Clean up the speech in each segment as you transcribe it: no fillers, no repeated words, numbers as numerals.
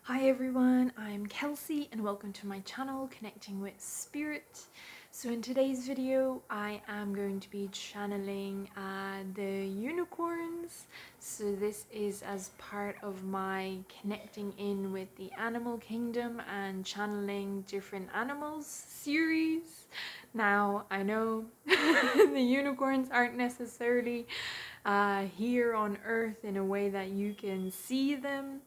Hi everyone, I'm Kelsey and welcome to my channel Connecting with Spirit. So in today's video I am going to be channeling the unicorns. So this is as part of my connecting in with the animal kingdom and channeling different animals series. Now I know the unicorns aren't necessarily here on earth in a way that you can see them.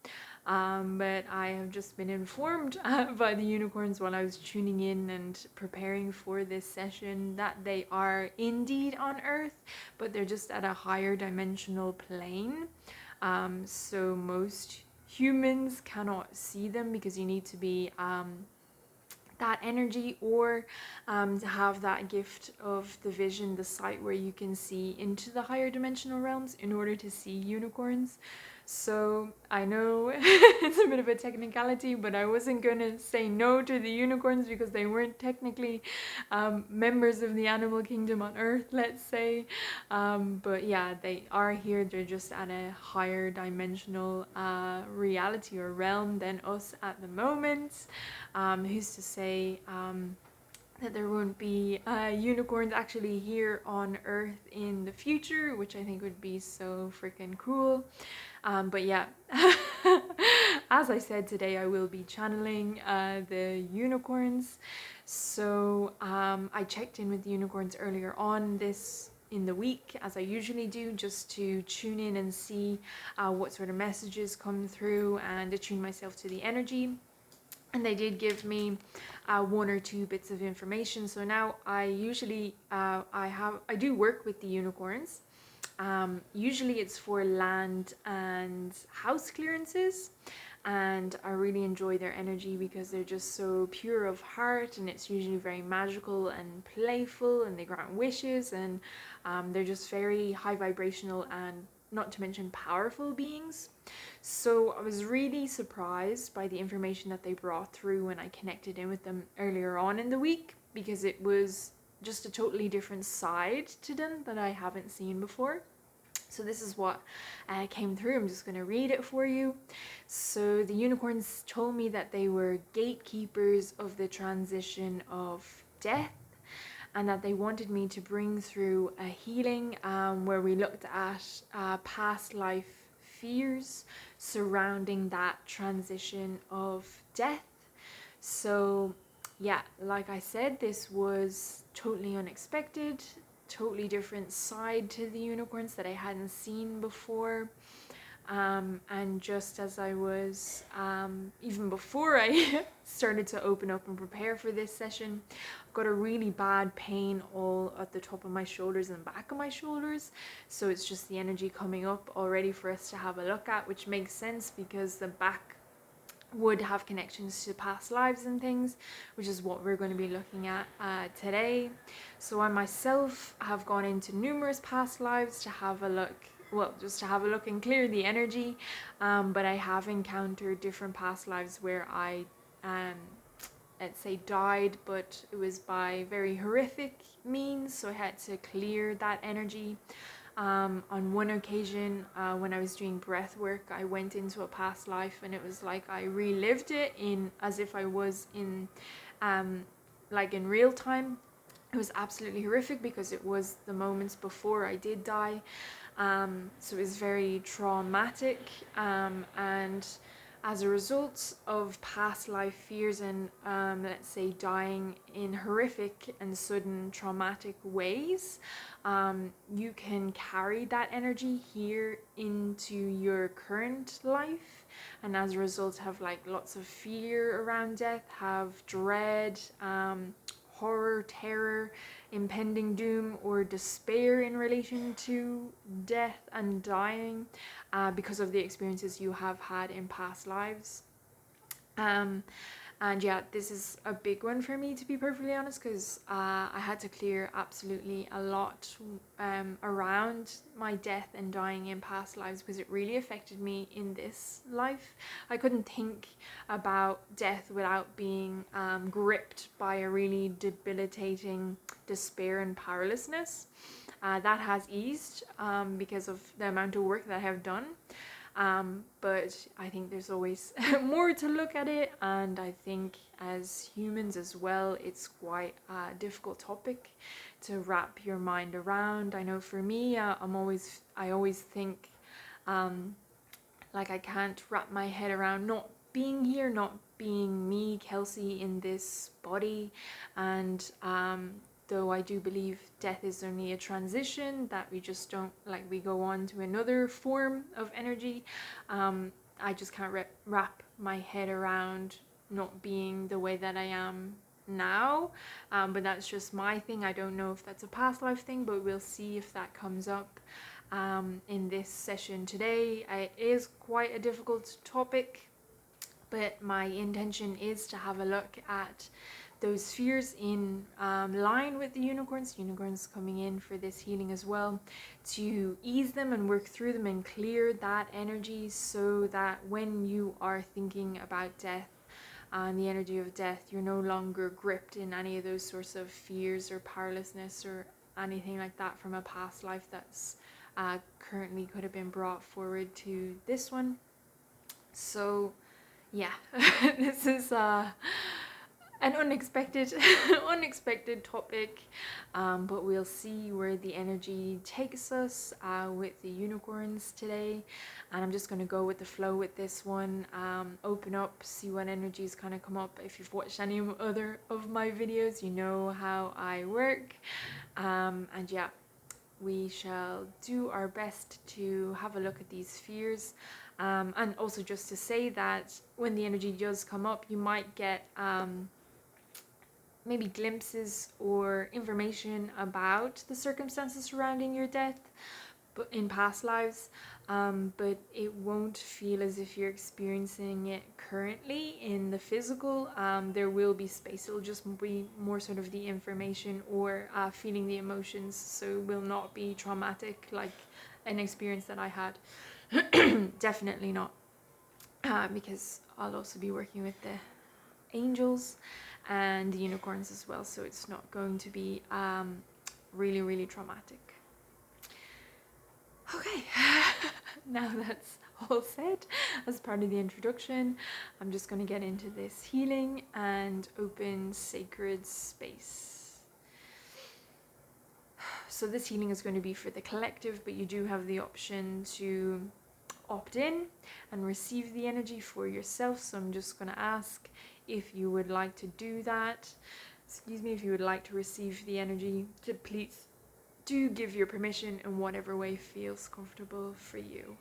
But I have just been informed by the unicorns while I was tuning in and preparing for this session that they are indeed on Earth, but they're just at a higher dimensional plane. So most humans cannot see them because you need to be that energy or to have that gift of the vision, the sight where you can see into the higher dimensional realms in order to see unicorns. So I know it's a bit of a technicality, but I wasn't going to say no to the unicorns because they weren't technically members of the animal kingdom on Earth, let's say. But yeah, they are here. They're just at a higher dimensional reality or realm than us at the moment. Who's to say that there won't be unicorns actually here on Earth in the future, which I think would be so freaking cool. But yeah, as I said, today I will be channeling the unicorns. So I checked in with the unicorns earlier on in the week, as I usually do, just to tune in and see what sort of messages come through and attune myself to the energy. And they did give me one or two bits of information. So now I usually I do work with the unicorns. Usually it's for land and house clearances, and I really enjoy their energy because they're just so pure of heart, and it's usually very magical and playful, and they grant wishes, and they're just very high vibrational and not to mention powerful beings. So I was really surprised by the information that they brought through when I connected in with them earlier on in the week, because it was just a totally different side to them that I haven't seen before. So this is what came through. I'm just going to read it for you. So the unicorns told me that they were gatekeepers of the transition of death, and that they wanted me to bring through a healing where we looked at past life fears surrounding that transition of death. So yeah, like I said, this was totally unexpected, totally different side to the unicorns that I hadn't seen before. And just as I was, even before I started to open up and prepare for this session, I got a really bad pain all at the top of my shoulders and back of my shoulders. So it's just the energy coming up already for us to have a look at, which makes sense because the back would have connections to past lives and things, which is what we're going to be looking at today. So I myself have gone into numerous past lives to have a look, well, just to have a look and clear the energy, but I have encountered different past lives where I let's say died, but it was by very horrific means, so I had to clear that energy. On one occasion, when I was doing breath work, I went into a past life, and it was like I relived it in as if I was in like in real time. It was absolutely horrific because it was the moments before I did die. So it was very traumatic, and as a result of past life fears and let's say dying in horrific and sudden traumatic ways, you can carry that energy here into your current life, and as a result have like lots of fear around death, have dread, horror, terror, impending doom, or despair in relation to death and dying because of the experiences you have had in past lives. And yeah, this is a big one for me, to be perfectly honest, because I had to clear absolutely a lot around my death and dying in past lives, because it really affected me in this life. I couldn't think about death without being gripped by a really debilitating despair and powerlessness. That has eased because of the amount of work that I have done. But I think there's always more to look at it, and I think as humans as well, it's quite a difficult topic to wrap your mind around. I know for me, I always think like I can't wrap my head around not being here, not being me, Kelsey, in this body. And though I do believe death is only a transition, that we just don't, like, we go on to another form of energy, I just can't wrap my head around not being the way that I am now. But that's just my thing. I don't know if that's a past life thing, but we'll see if that comes up in this session today. It is quite a difficult topic, but my intention is to have a look at those spheres in line with the unicorns coming in for this healing as well, to ease them and work through them and clear that energy, so that when you are thinking about death and the energy of death, you're no longer gripped in any of those sorts of fears or powerlessness or anything like that from a past life that's currently could have been brought forward to this one. So yeah, this is an unexpected topic, but we'll see where the energy takes us with the unicorns today. And I'm just going to go with the flow with this one, open up, see what energies kind of come up. If you've watched any other of my videos, you know how I work, and yeah, we shall do our best to have a look at these spheres. And also just to say that when the energy does come up, you might get maybe glimpses or information about the circumstances surrounding your death, but in past lives, but it won't feel as if you're experiencing it currently in the physical. There will be space. It'll just be more sort of the information or feeling the emotions, so it will not be traumatic like an experience that I had. Definitely not, because I'll also be working with the angels and the unicorns as well, so it's not going to be really traumatic. Okay, now that's all said as part of the introduction, I'm just going to get into this healing and open sacred space. So this healing is going to be for the collective, but you do have the option to opt in and receive the energy for yourself. So I'm just going to ask if you would like to do that. Excuse me, if you would like to receive the energy, to please do give your permission in whatever way feels comfortable for you.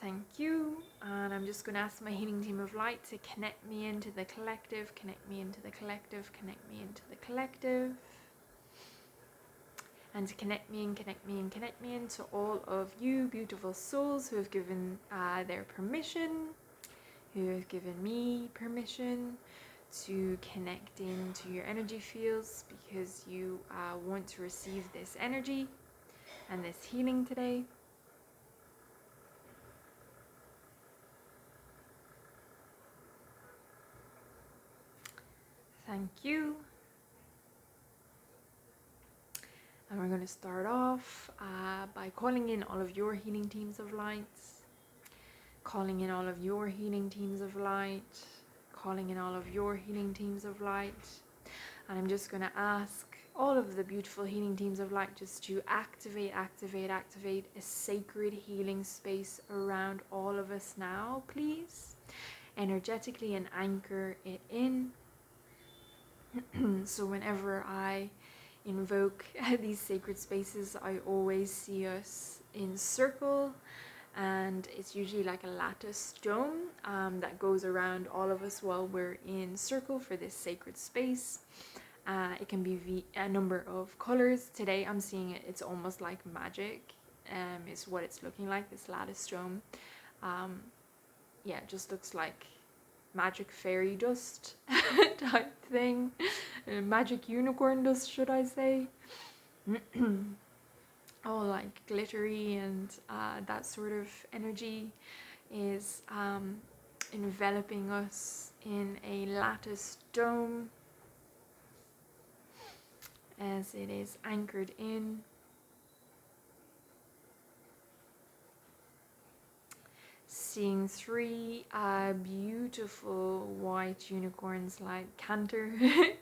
Thank you. And I'm just going to ask my healing team of light to connect me into the collective, connect me into the collective, connect me into the collective. And to connect me and connect me and connect me into all of you beautiful souls who have given their permission, who have given me permission to connect into your energy fields, because you want to receive this energy and this healing today. Thank you. And we're going to start off by calling in all of your healing teams of light, calling in all of your healing teams of light, calling in all of your healing teams of light. And I'm just going to ask all of the beautiful healing teams of light just to activate a sacred healing space around all of us now, please. Energetically, and anchor it in. So whenever I invoke these sacred spaces, I always see us in circle, and it's usually like a lattice dome that goes around all of us while we're in circle for this sacred space. It can be a number of colors. Today I'm seeing it, it's almost like magic, is what it's looking like, this lattice dome. Yeah, it just looks like magic fairy dust type thing, magic unicorn dust, should I say. All like glittery, and that sort of energy is enveloping us in a lattice dome as it is anchored in. Seeing three beautiful white unicorns like canter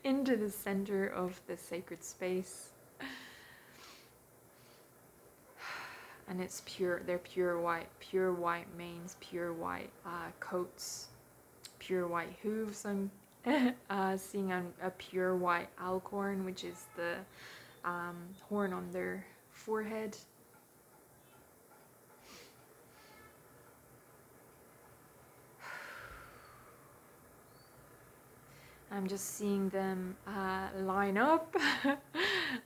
into the center of the sacred space. And it's pure, they're pure white manes, pure white coats, pure white hooves. I'm seeing a pure white alcorn, which is the horn on their forehead. I'm just seeing them line up,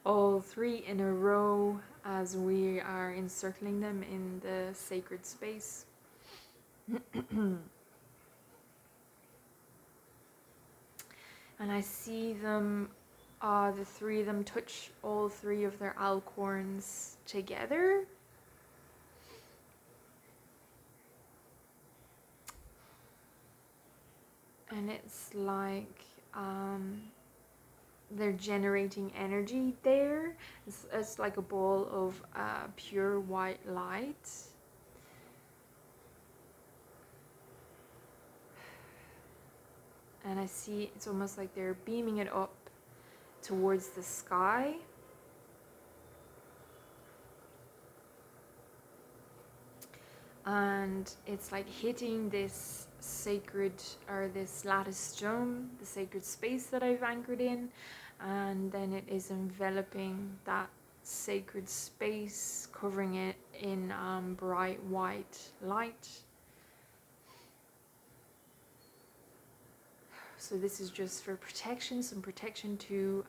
all three in a row as we are encircling them in the sacred space. And I see them, the three of them touch all three of their alcorns together. And it's like they're generating energy there. It's like a ball of pure white light. And I see it's almost like they're beaming it up towards the sky. And it's like hitting this sacred, or this lattice dome, the sacred space that I've anchored in, and then it is enveloping that sacred space, covering it in bright white light. So this is just for protection, some protection to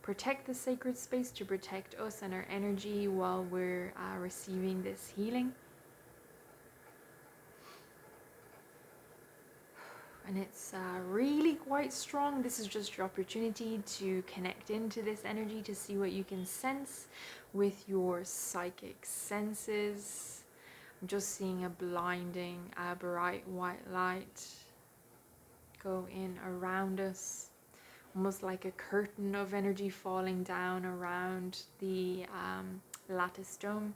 protect the sacred space, to protect us and our energy while we're receiving this healing. And it's really quite strong. This is just your opportunity to connect into this energy, to see what you can sense with your psychic senses. I'm just seeing a blinding, bright white light go in around us, almost like a curtain of energy falling down around the lattice dome.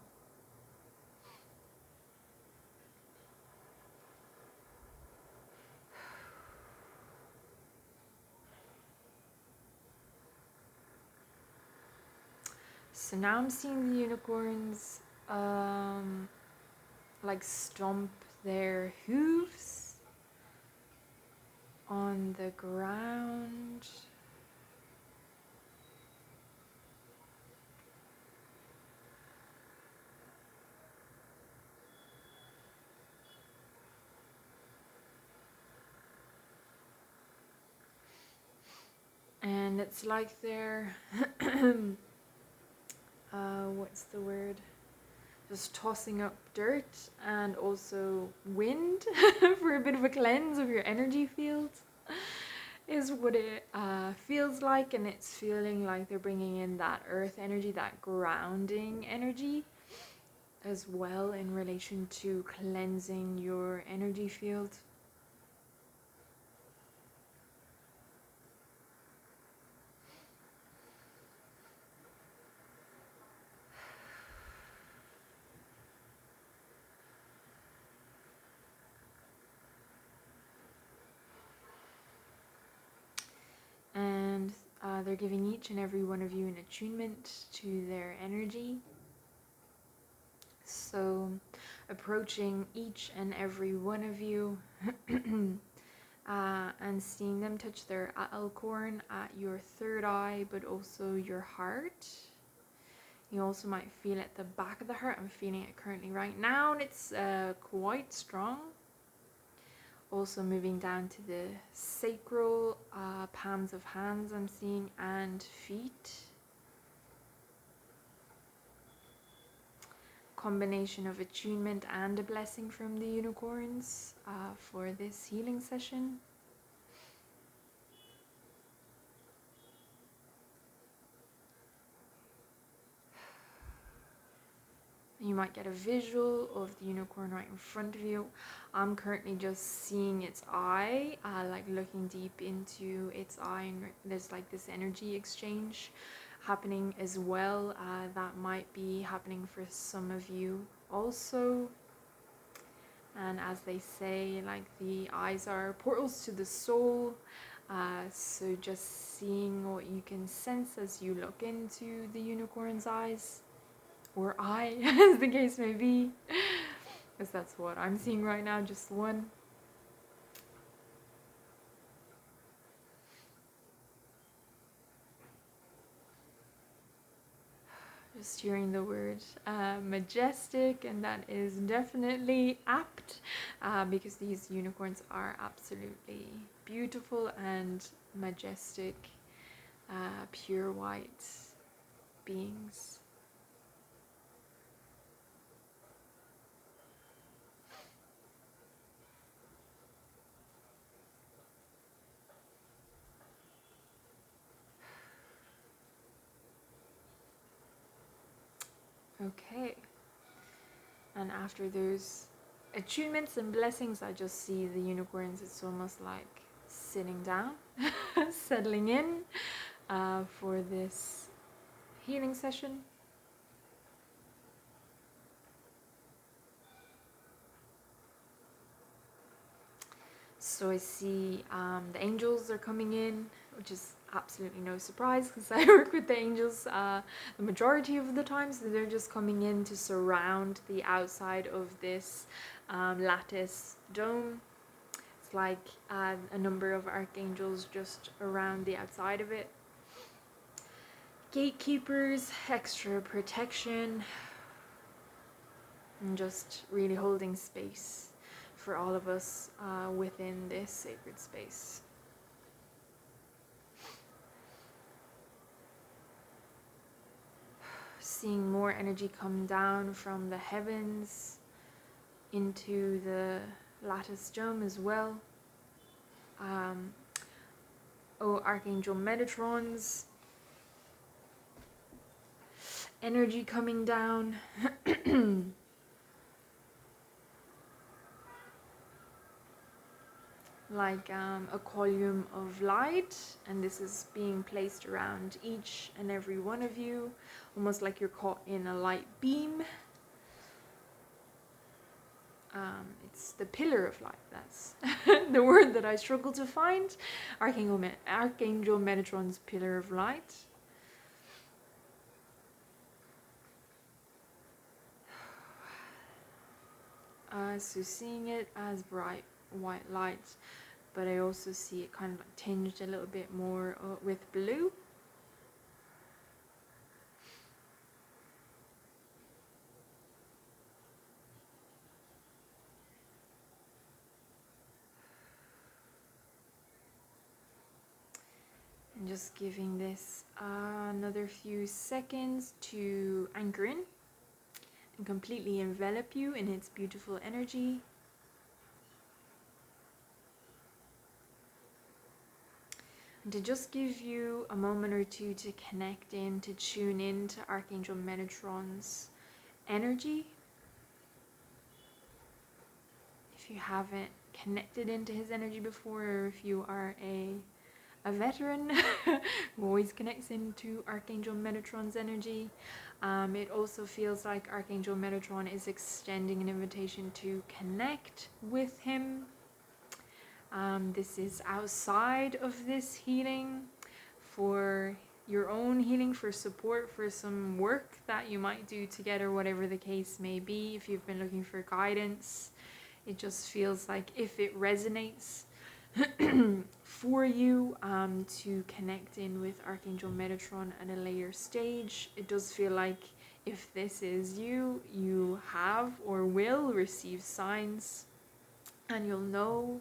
So now I'm seeing the unicorns like stomp their hooves on the ground. And it's like they're what's the word? Just tossing up dirt and also wind for a bit of a cleanse of your energy field is what it feels like. And it's feeling like they're bringing in that earth energy, that grounding energy as well, in relation to cleansing your energy field. And they're giving each and every one of you an attunement to their energy. So approaching each and every one of you and seeing them touch their alcorn at your third eye, but also your heart. You also might feel it at the back of the heart. I'm feeling it currently right now, and it's quite strong. Also moving down to the sacral, palms of hands I'm seeing, and feet. Combination of attunement and a blessing from the unicorns for this healing session. You might get a visual of the unicorn right in front of you. I'm currently just seeing its eye, like looking deep into its eye, and there's like this energy exchange happening as well. That might be happening for some of you also. And as they say, like the eyes are portals to the soul. So just seeing what you can sense as you look into the unicorn's eyes, or eye, as the case may be, because that's what I'm seeing right now, just one. Just hearing the word majestic, and that is definitely apt, because these unicorns are absolutely beautiful and majestic, pure white beings. Okay, and after those attunements and blessings, I just see the unicorns. It's almost like sitting down, settling in for this healing session. So I see the angels are coming in, which is absolutely no surprise because I work with the angels the majority of the time. So they're just coming in to surround the outside of this lattice dome. It's like a number of archangels just around the outside of it. Gatekeepers, extra protection, and just really holding space for all of us within this sacred space. Seeing more energy come down from the heavens into the lattice dome as well. Archangel Metatron's energy coming down. Like a column of light, and this is being placed around each and every one of you, almost like you're caught in a light beam. It's the pillar of light, that's the word that I struggle to find. Archangel Metatron's pillar of light. So seeing it as bright white light, but I also see it kind of like tinged a little bit more with blue. And just giving this another few seconds to anchor in and completely envelop you in its beautiful energy. And to just give you a moment or two to connect in, to tune in to Archangel Metatron's energy. If you haven't connected into his energy before, or if you are a veteran who always connects into Archangel Metatron's energy, it also feels like Archangel Metatron is extending an invitation to connect with him. This is outside of this healing, for your own healing, for support, for some work that you might do together, whatever the case may be. If you've been looking for guidance, it just feels like if it resonates for you to connect in with Archangel Metatron at a later stage, it does feel like if this is you, you have or will receive signs and you'll know.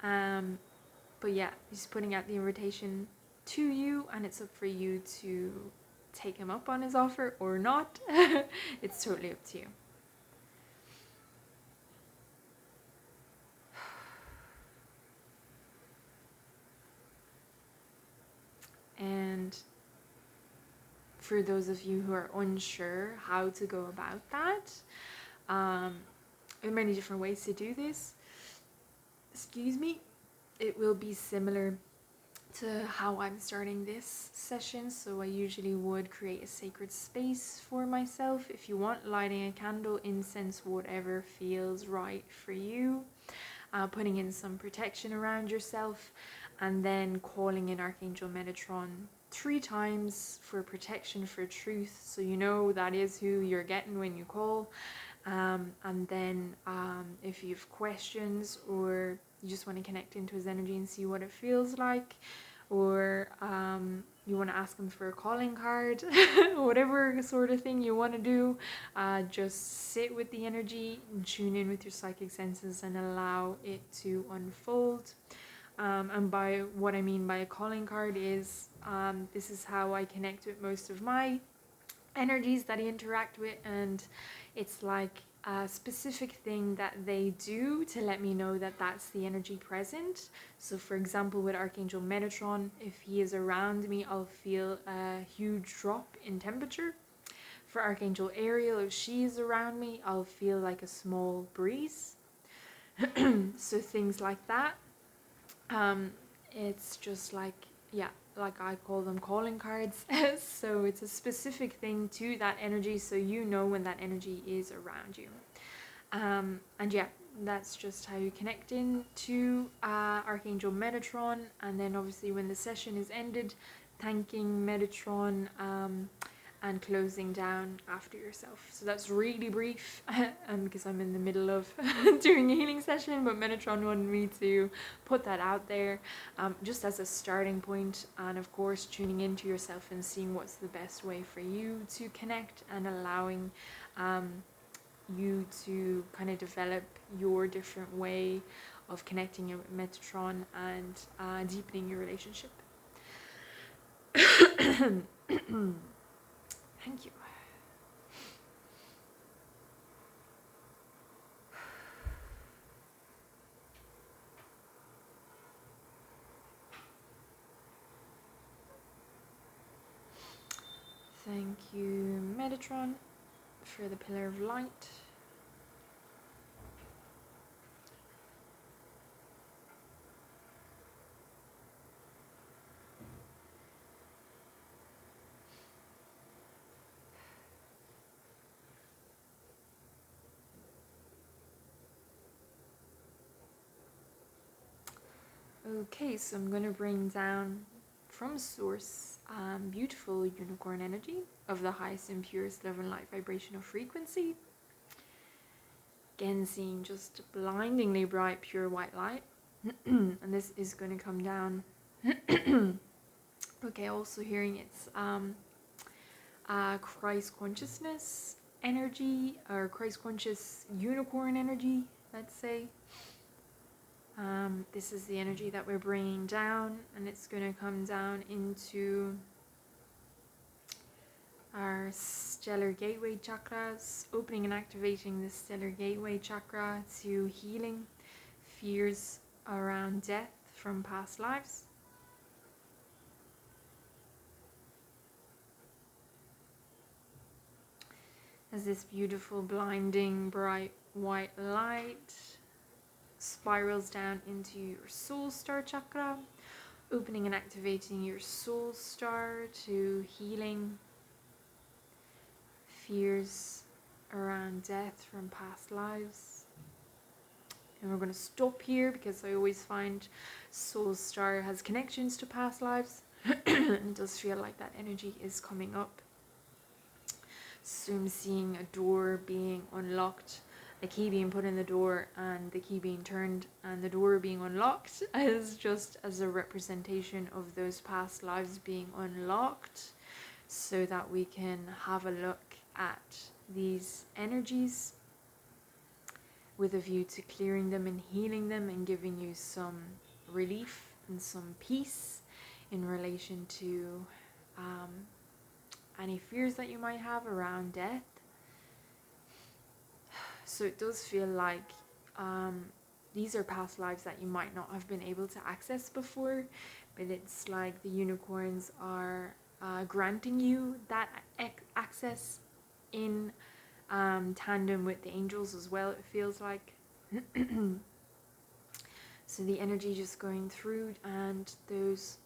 But yeah, he's putting out the invitation to you, and it's up for you to take him up on his offer or not. It's totally up to you. And for those of you who are unsure how to go about that, there are many different ways to do this. Excuse me. It will be similar to how I'm starting this session. So I usually would create a sacred space for myself. If you want, lighting a candle, incense, whatever feels right for you. Putting in some protection around yourself, and then calling in Archangel Metatron 3 times for protection, for truth, so you know that is who you're getting when you call. And then if you have questions, or you just want to connect into his energy and see what it feels like, or you want to ask him for a calling card, whatever sort of thing you want to do, just sit with the energy and tune in with your psychic senses and allow it to unfold. And by what I mean by a calling card is, this is how I connect with most of my energies that I interact with, and it's like a specific thing that they do to let me know that that's the energy present. So for example, with Archangel Metatron, if he is around me, I'll feel a huge drop in temperature. For Archangel Ariel, if she is around me, I'll feel like a small breeze. So things like that. It's just like, yeah, like I call them calling cards. So it's a specific thing to that energy, so you know when that energy is around you. And yeah, that's just how you connect in to Archangel Metatron. And then obviously when the session is ended, thanking Metatron and closing down after yourself. So that's really brief, because I'm in the middle of doing a healing session, but Metatron wanted me to put that out there just as a starting point, and of course tuning into yourself and seeing what's the best way for you to connect, and allowing you to kind of develop your different way of connecting with Metatron and deepening your relationship. Thank you. Thank you, Metatron, for the pillar of light. Okay, so I'm going to bring down from source beautiful unicorn energy of the highest and purest love and light vibrational frequency. Again, seeing just blindingly bright pure white light. And this is going to come down. Okay, also hearing it's Christ consciousness energy, or Christ conscious unicorn energy, let's say. This is the energy that we're bringing down, and it's going to come down into our stellar gateway chakras, opening and activating the stellar gateway chakra to healing fears around death from past lives. As this beautiful, blinding, bright white light spirals down into your soul star chakra, opening and activating your soul star to healing fears around death from past lives. And we're going to stop here because I always find soul star has connections to past lives. It does feel like that energy is coming up. So I'm seeing a door being unlocked, a key being put in the door and the key being turned and the door being unlocked, as just as a representation of those past lives being unlocked, so that we can have a look at these energies with a view to clearing them and healing them and giving you some relief and some peace in relation to any fears that you might have around death. So it does feel like these are past lives that you might not have been able to access before, but it's like the unicorns are granting you that access in tandem with the angels as well, it feels like. So the energy just going through and those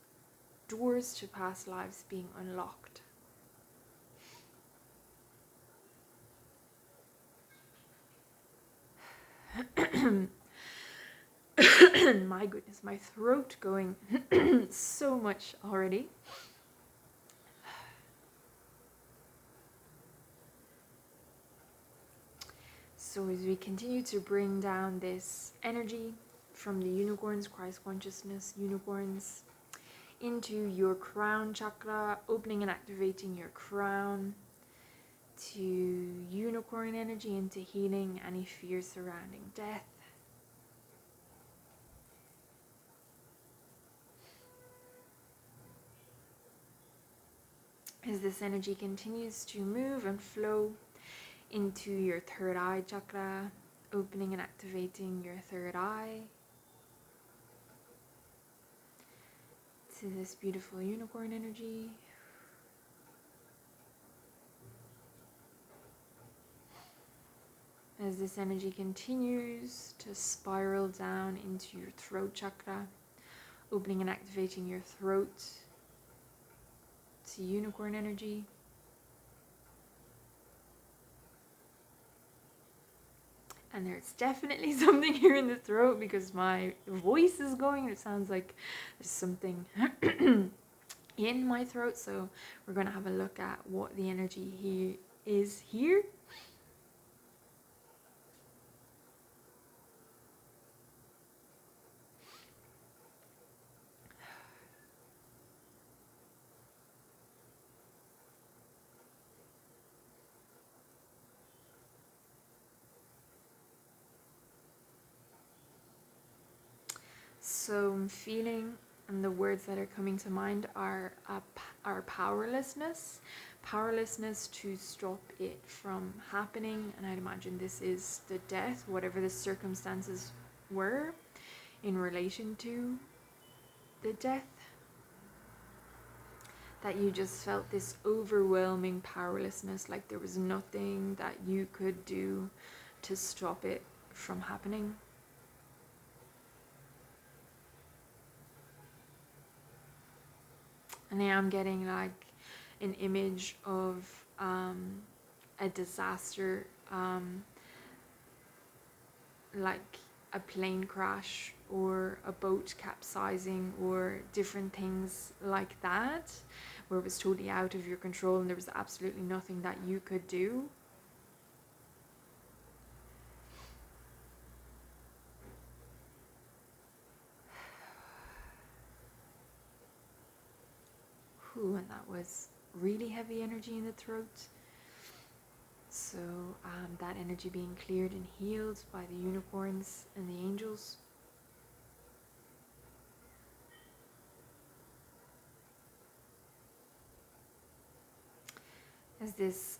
doors to past lives being unlocked. My goodness, my throat going so much already. So as we continue to bring down this energy from the unicorns, Christ consciousness unicorns, into your crown chakra, opening and activating your crown, to unicorn energy, into healing any fears surrounding death. As this energy continues to move and flow into your third eye chakra, opening and activating your third eye, to this beautiful unicorn energy. As this energy continues to spiral down into your throat chakra, opening and activating your throat, to unicorn energy. And there's definitely something here in the throat because my voice is going. It sounds like there's something in my throat. So we're going to have a look at what the energy is here. So I'm feeling, and the words that are coming to mind are powerlessness. Powerlessness to stop it from happening. And I'd imagine this is the death, whatever the circumstances were in relation to the death. That you just felt this overwhelming powerlessness, like there was nothing that you could do to stop it from happening. And now I'm getting like an image of a disaster, like a plane crash or a boat capsizing or different things like that, where it was totally out of your control and there was absolutely nothing that you could do. Ooh, and that was really heavy energy in the throat. So that energy being cleared and healed by the unicorns and the angels. As this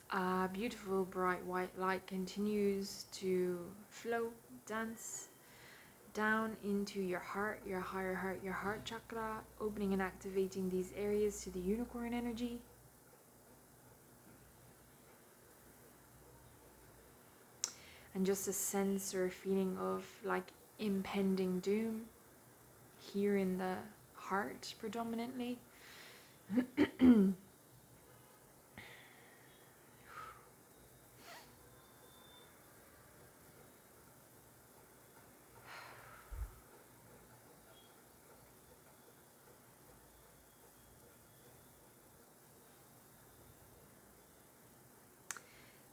beautiful bright white light continues to flow, dance down into your heart, your higher heart, your heart chakra, opening and activating these areas to the unicorn energy. And just a sense or a feeling of like impending doom here in the heart predominantly.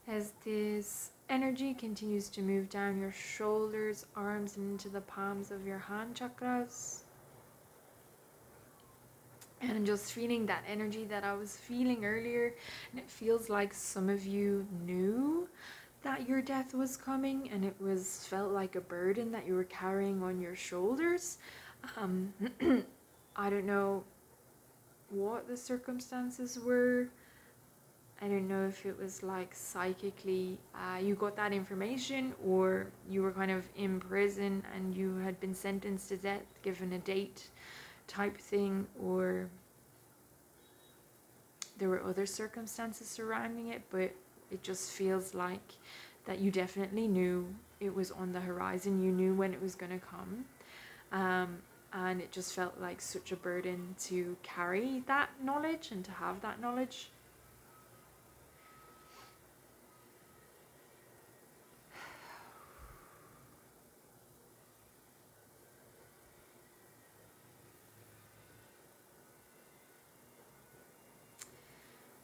As this energy continues to move down your shoulders, arms, and into the palms of your hand chakras. And I'm just feeling that energy that I was feeling earlier. And it feels like some of you knew that your death was coming and it felt like a burden that you were carrying on your shoulders. I don't know what the circumstances were. I don't know if it was like psychically you got that information, or you were kind of in prison and you had been sentenced to death, given a date type thing, or there were other circumstances surrounding it, but it just feels like that you definitely knew it was on the horizon. You knew when it was going to come. And it just felt like such a burden to carry that knowledge and to have that knowledge.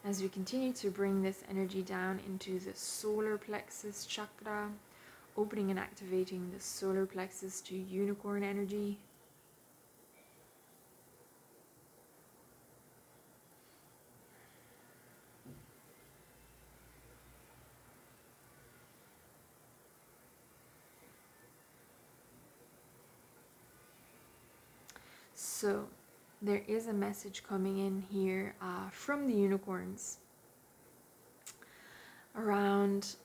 As we continue to bring this energy down into the solar plexus chakra, opening and activating the solar plexus to unicorn energy. So there is a message coming in here from the unicorns around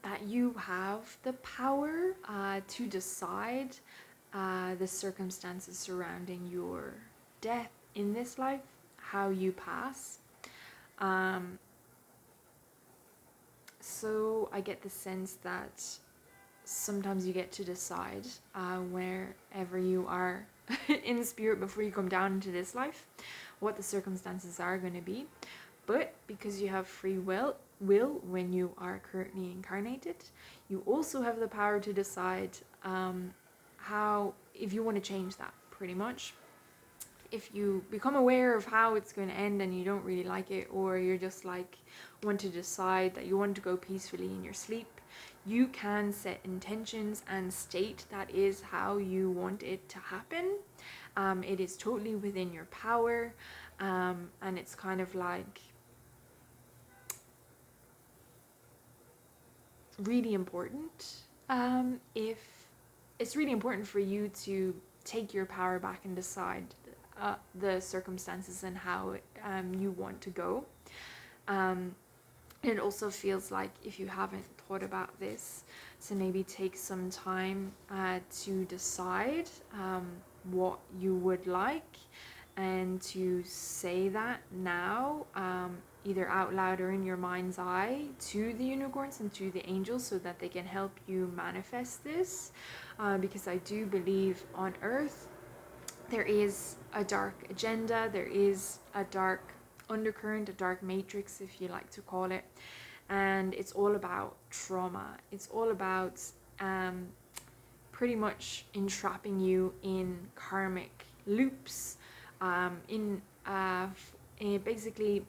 that you have the power to decide the circumstances surrounding your death in this life, how you pass. So I get the sense that sometimes you get to decide wherever you are in spirit before you come down into this life, what the circumstances are going to be. But because you have free will when you are currently incarnated, you also have the power to decide how, if you want to change that, pretty much. If you become aware of how it's going to end and you don't really like it, or you're just like want to decide that you want to go peacefully in your sleep, you can set intentions and state that is how you want it to happen. It is totally within your power, and it's kind of like really important. If it's really important for you to take your power back and decide the circumstances and how you want to go. It also feels like, if you haven't thought about this, to maybe take some time to decide what you would like, and to say that now, either out loud or in your mind's eye, to the unicorns and to the angels, so that they can help you manifest this. Because I do believe on Earth there is a dark agenda, there is a dark undercurrent, a dark matrix, if you like to call it, and it's all about trauma. It's all about pretty much entrapping you in karmic loops, in basically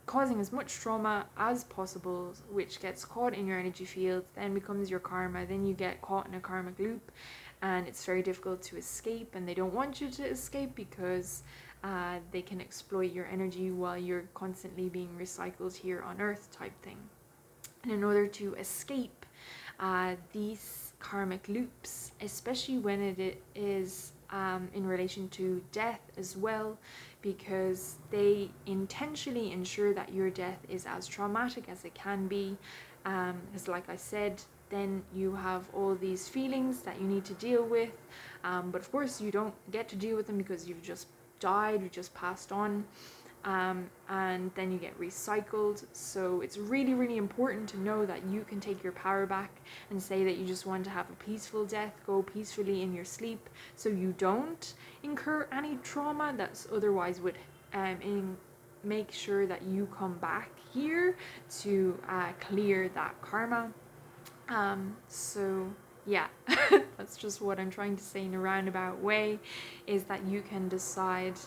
causing as much trauma as possible, which gets caught in your energy field, then becomes your karma. Then you get caught in a karmic loop, and it's very difficult to escape, and they don't want you to escape because they can exploit your energy while you're constantly being recycled here on Earth, type thing. And in order to escape these karmic loops, especially when it is in relation to death as well, because they intentionally ensure that your death is as traumatic as it can be, because like I said, then you have all these feelings that you need to deal with, but of course you don't get to deal with them because you've just died, you just passed on, and then you get recycled. So it's really, really important to know that you can take your power back and say that you just want to have a peaceful death, go peacefully in your sleep, so you don't incur any trauma that's otherwise would make sure that you come back here to clear that karma. So yeah, that's just what I'm trying to say in a roundabout way, is that you can decide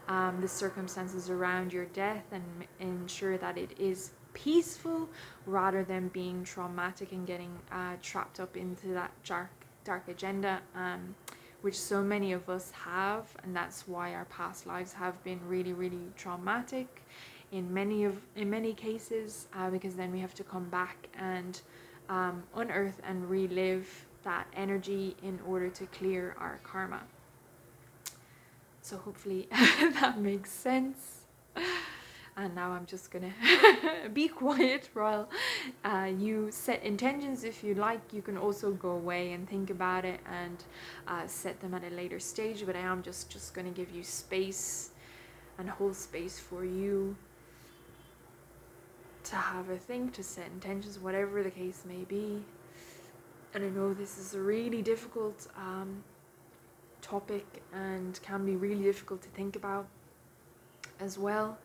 the circumstances around your death and ensure that it is peaceful, rather than being traumatic and getting trapped up into that dark agenda, which so many of us have. And that's why our past lives have been really, really traumatic in many cases, because then we have to come back and unearth and relive that energy in order to clear our karma. So hopefully that makes sense. And now I'm just gonna be quiet while you set intentions. If you like, you can also go away and think about it and set them at a later stage, but I am just gonna give you space and hold space for you to have a think, to set intentions, whatever the case may be. And I know this is a really difficult topic and can be really difficult to think about as well.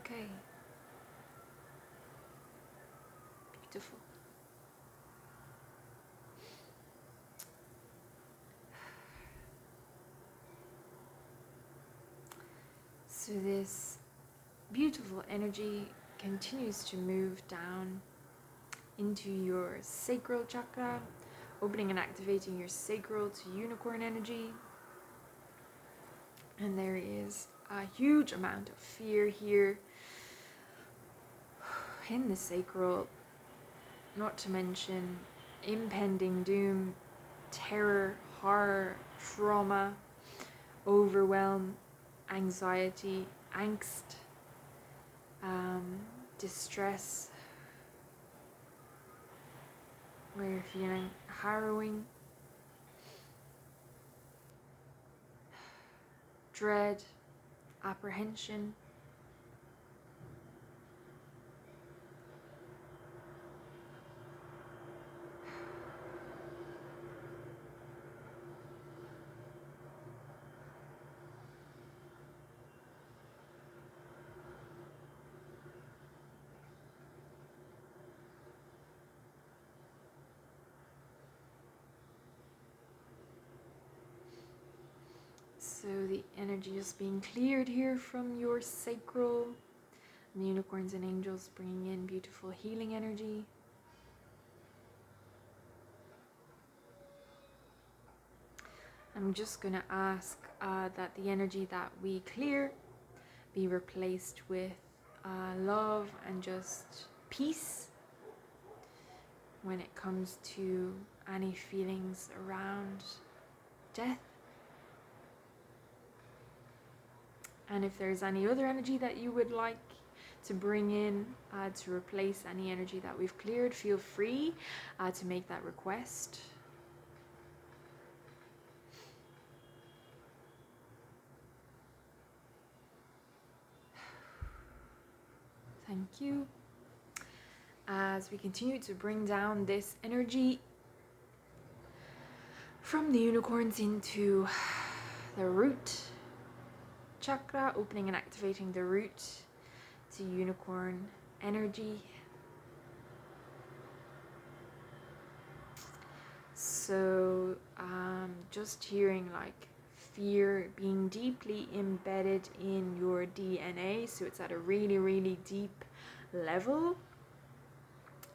Okay. Beautiful. So this beautiful energy continues to move down into your sacral chakra, opening and activating your sacral to unicorn energy. And there is a huge amount of fear here in the sacral, not to mention impending doom, terror, horror, trauma, overwhelm, anxiety, angst, distress, where you're feeling harrowing, dread, apprehension. So the energy is being cleared here from your sacral. And the unicorns and angels bringing in beautiful healing energy. I'm just going to ask that the energy that we clear be replaced with love and just peace when it comes to any feelings around death. And if there's any other energy that you would like to bring in to replace any energy that we've cleared, feel free to make that request. Thank you. As we continue to bring down this energy from the unicorns into the root chakra, opening and activating the root to unicorn energy. So just hearing like fear being deeply embedded in your DNA, so it's at a really, really deep level.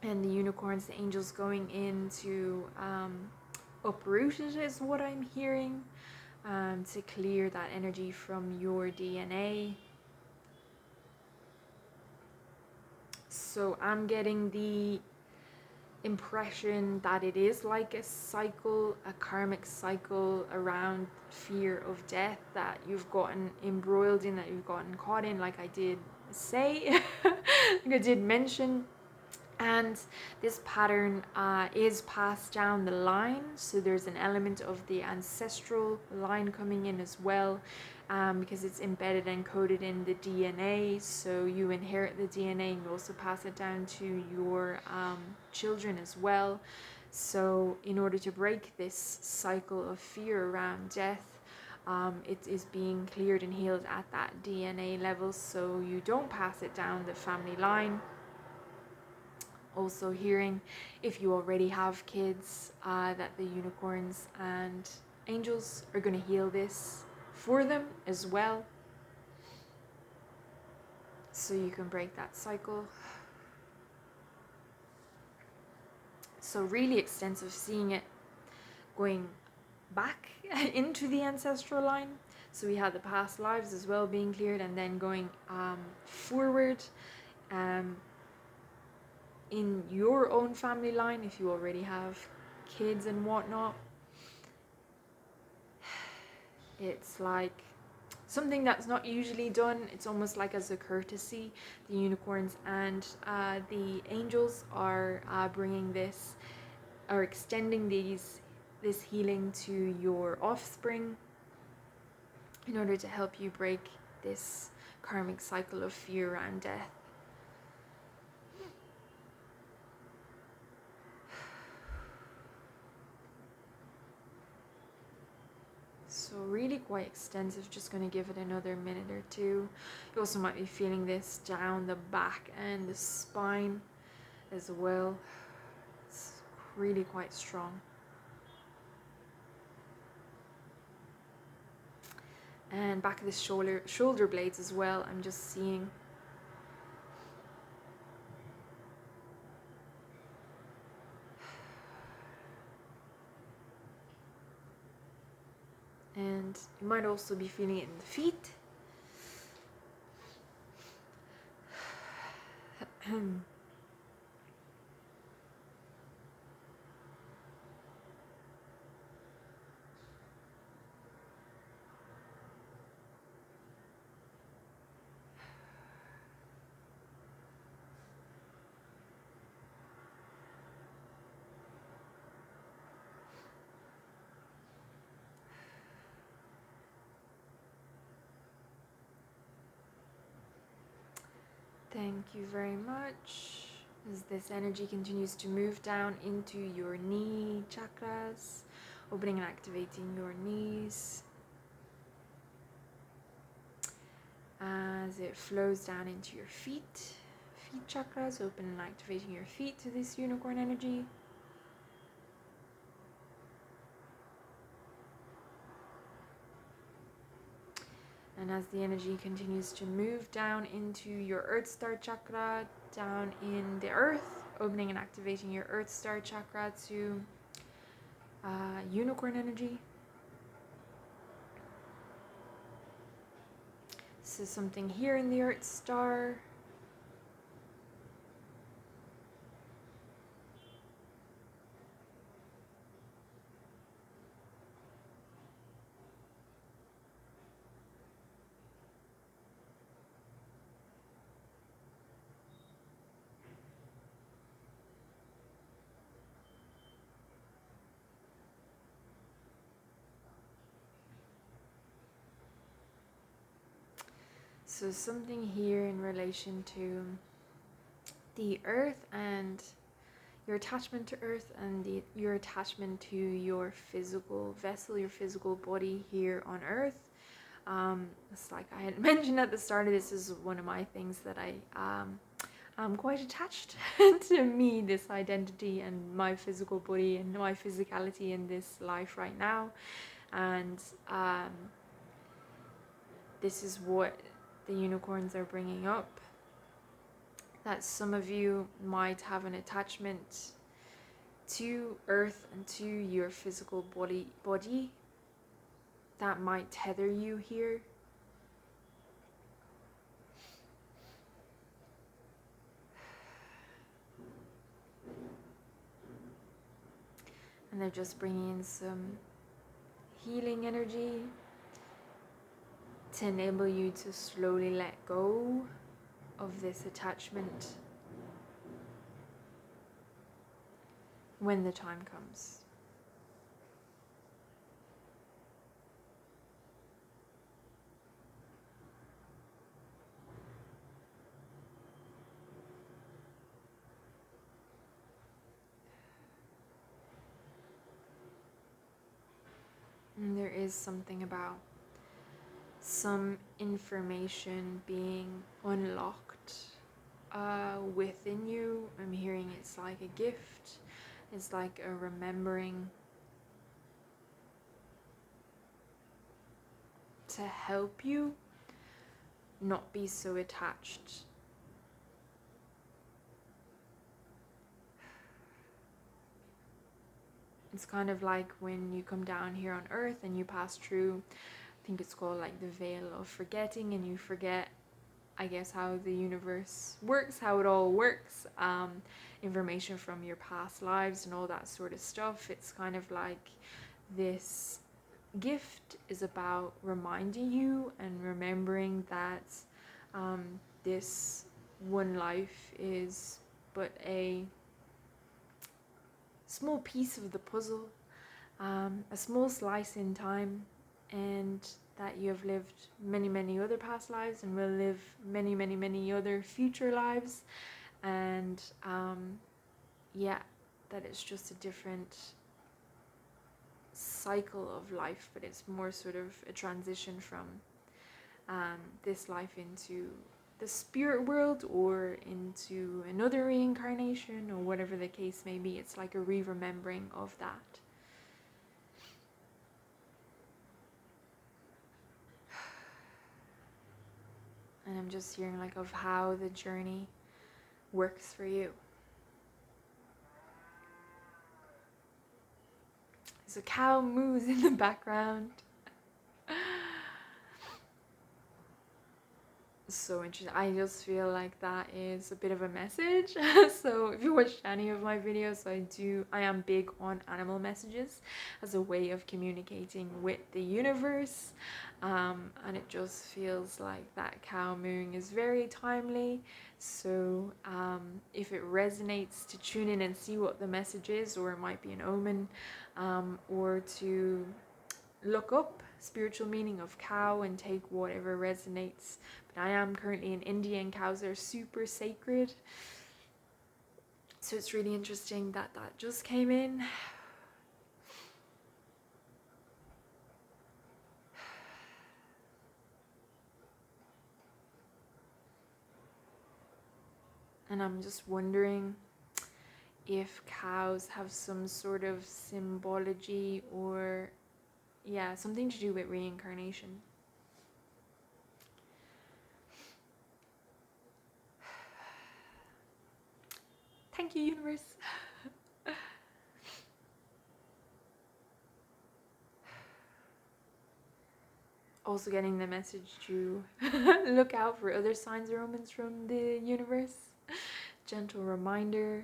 And the unicorns, the angels going in to uproot it is what I'm hearing, to clear that energy from your DNA. So I'm getting the impression that it is like a cycle, a karmic cycle around fear of death that you've gotten embroiled in, that you've gotten caught in, like I did say, like I did mention. And this pattern is passed down the line, so there's an element of the ancestral line coming in as well, because it's embedded and coded in the DNA. So you inherit the DNA and you also pass it down to your children as well. So in order to break this cycle of fear around death, it is being cleared and healed at that DNA level, so you don't pass it down the family line. Also hearing, if you already have kids, that the unicorns and angels are going to heal this for them as well, so you can break that cycle. So really extensive, seeing it going back into the ancestral line. So we had the past lives as well being cleared, and then going forward in your own family line, if you already have kids and whatnot. It's like something that's not usually done. It's almost like as a courtesy. The unicorns and the angels are bringing this, or extending this healing to your offspring in order to help you break this karmic cycle of fear and death. So really quite extensive, just going to give it another minute or two. You also might be feeling this down the back and the spine as well. It's really quite strong. And back of the shoulder blades as well, I'm just seeing. And you might also be feeling it in the feet. Thank you very much. As this energy continues to move down into your knee chakras, opening and activating your knees. As it flows down into your feet chakras, open and activating your feet to this unicorn energy. And as the energy continues to move down into your Earth Star chakra, down in the earth, opening and activating your Earth Star chakra to unicorn energy. This is something here in the Earth Star. So something here in relation to the earth and your attachment to earth, and your attachment to your physical vessel, your physical body here on earth. It's like I had mentioned at the start of this, is one of my things that I'm quite attached to me, this identity and my physical body and my physicality in this life right now. And this is what the unicorns are bringing up, that some of you might have an attachment to earth and to your physical body that might tether you here. And they're just bringing in some healing energy to enable you to slowly let go of this attachment when the time comes. And there is something about some information being unlocked within you. I'm hearing it's like a gift. It's like a remembering to help you not be so attached. It's kind of like when you come down here on earth and you pass through, I think it's called like the veil of forgetting, and you forget, I guess, how the universe works, how it all works, information from your past lives and all that sort of stuff. It's kind of like this gift is about reminding you and remembering that this one life is but a small piece of the puzzle, a small slice in time, and that you have lived many, many other past lives and will live many, many, many other future lives. And yeah, that it's just a different cycle of life, but it's more sort of a transition from this life into the spirit world or into another reincarnation, or whatever the case may be. It's like a re-remembering of that. And I'm just hearing like of how the journey works for you. There's a cow moves in the background. So interesting. I just feel like that is a bit of a message. So if you watched any of my videos, I am big on animal messages as a way of communicating with the universe, and it just feels like that cow mooing is very timely. So if it resonates, to tune in and see what the message is, or it might be an omen, or to look up spiritual meaning of cow and take whatever resonates. But I am currently in India, and cows are super sacred, so it's really interesting that that just came in. And I'm just wondering if cows have some sort of symbology, or yeah, something to do with reincarnation. Thank you, universe. Also getting the message to look out for other signs or omens from the universe. Gentle reminder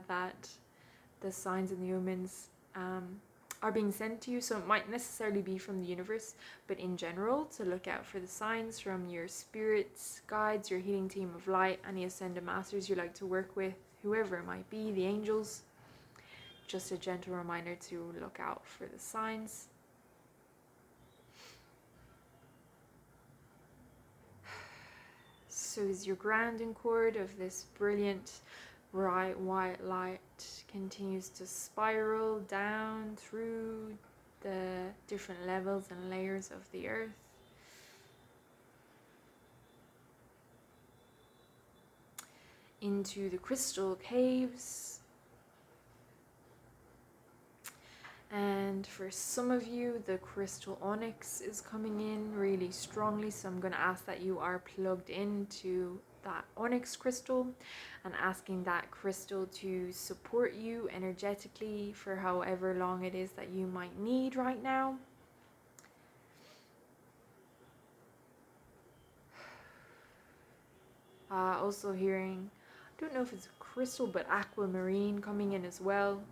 that the signs and the omens are being sent to you. So it might necessarily be from the universe, but in general, to look out for the signs from your spirits, guides, your healing team of light, any ascended masters you like to work with, whoever it might be, the angels. Just a gentle reminder to look out for the signs. So as your grounding cord of this brilliant bright white light continues to spiral down through the different levels and layers of the earth, into the crystal caves. And for some of you, the crystal onyx is coming in really strongly, so I'm going to ask that you are plugged into that onyx crystal and asking that crystal to support you energetically for however long it is that you might need right now. Also hearing, I don't know if it's a crystal, but aquamarine coming in as well.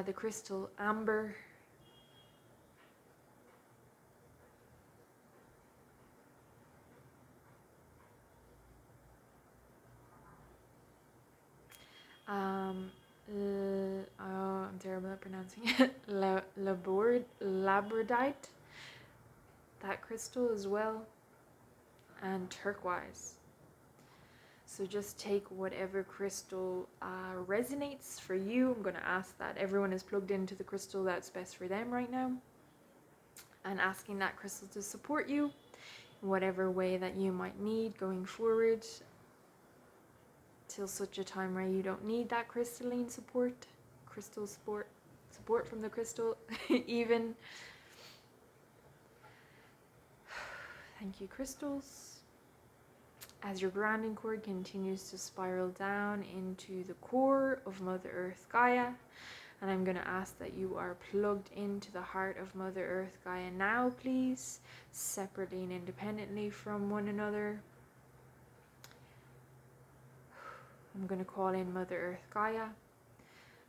The crystal amber. I'm terrible at pronouncing it. Labradite. That crystal as well. And turquoise. So just take whatever crystal resonates for you. I'm going to ask that everyone is plugged into the crystal that's best for them right now, and asking that crystal to support you in whatever way that you might need going forward, till such a time where you don't need that crystalline support, support from the crystal even. Thank you, crystals. as your grounding cord continues to spiral down into the core of Mother Earth Gaia. And I'm going to ask that you are plugged into the heart of Mother Earth Gaia now, please, separately and independently from one another. I'm going to call in Mother Earth Gaia,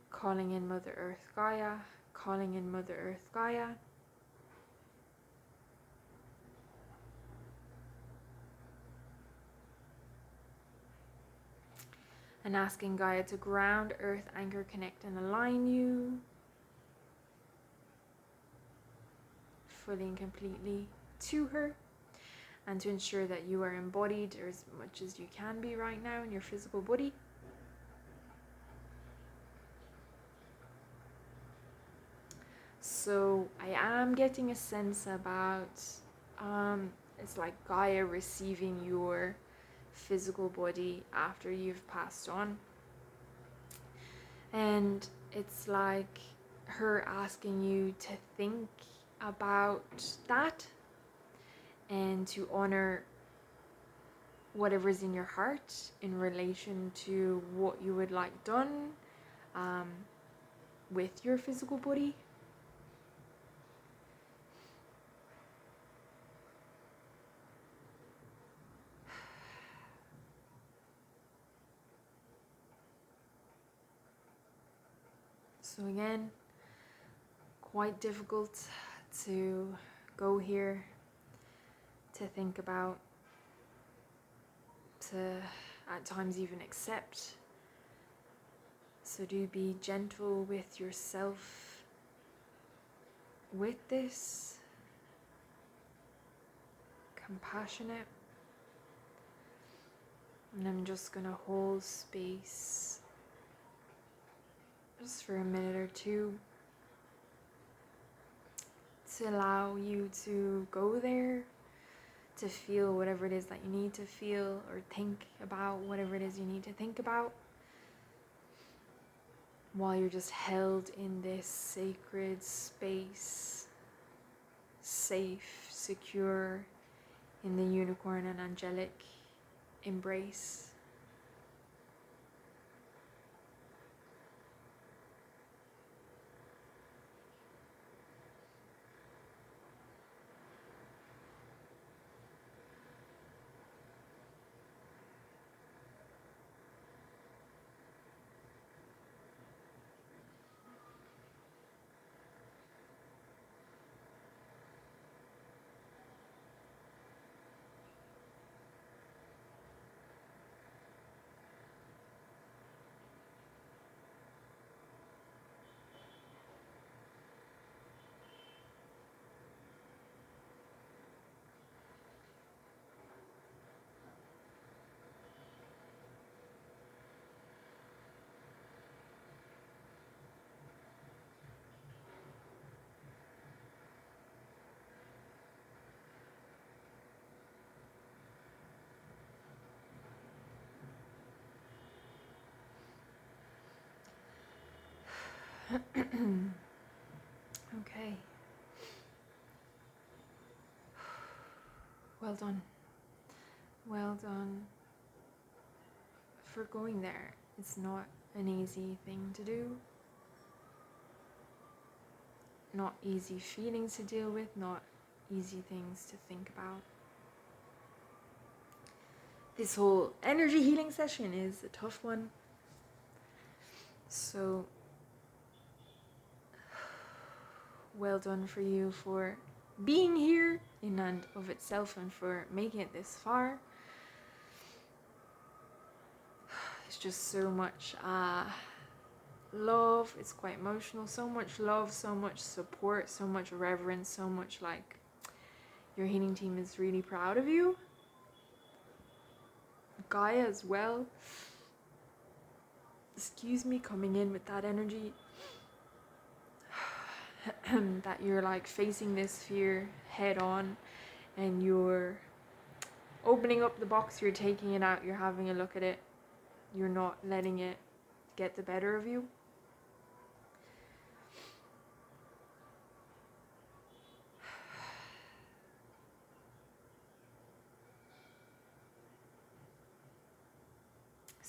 calling in Mother Earth Gaia, calling in Mother Earth Gaia. And asking Gaia to ground, earth, anchor, connect, and align you fully and completely to her, and to ensure that you are embodied as much as you can be right now in your physical body. So I am getting a sense about, it's like Gaia receiving your physical body after you've passed on. And it's like her asking you to think about that and to honor whatever's in your heart in relation to what you would like done with your physical body. So again, quite difficult to go here, to think about, to at times even accept. So do be gentle with yourself with this, compassionate. And I'm just gonna hold space just for a minute or two to allow you to go there, to feel whatever it is that you need to feel, or think about whatever it is you need to think about, while you're just held in this sacred space, safe, secure, in the unicorn and angelic embrace. Okay. Well done. Well done for going there. It's not an easy thing to do. Not easy feelings to deal with, not easy things to think about. This whole energy healing session is a tough one. So well done for you for being here in and of itself and for making it this far. It's just so much love. It's quite emotional. So much love, so much support, so much reverence, so much like your healing team is really proud of you. Gaia as well. Excuse me, coming in with that energy. That you're like facing this fear head on and you're opening up the box, you're taking it out, you're having a look at it, you're not letting it get the better of you.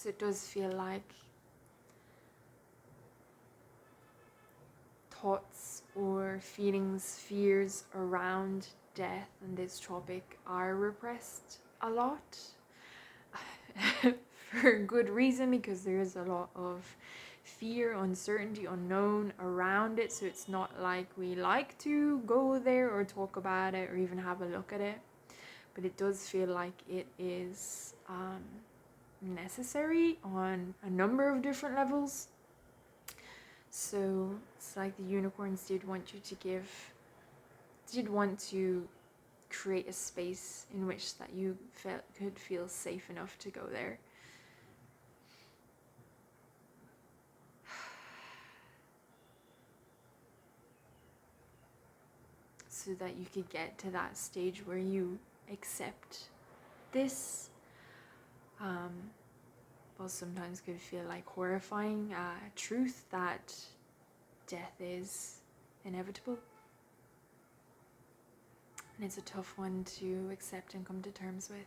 So it does feel like thoughts or feelings, fears around death and this topic are repressed a lot. For good reason, because there is a lot of fear, uncertainty, unknown around it. So it's not like we like to go there or talk about it or even have a look at it. But it does feel like it is necessary on a number of different levels. So it's like the unicorns did want to create a space in which that you could feel safe enough to go there. So that you could get to that stage where you accept this. Well, sometimes could feel like horrifying truth that death is inevitable. And it's a tough one to accept and come to terms with.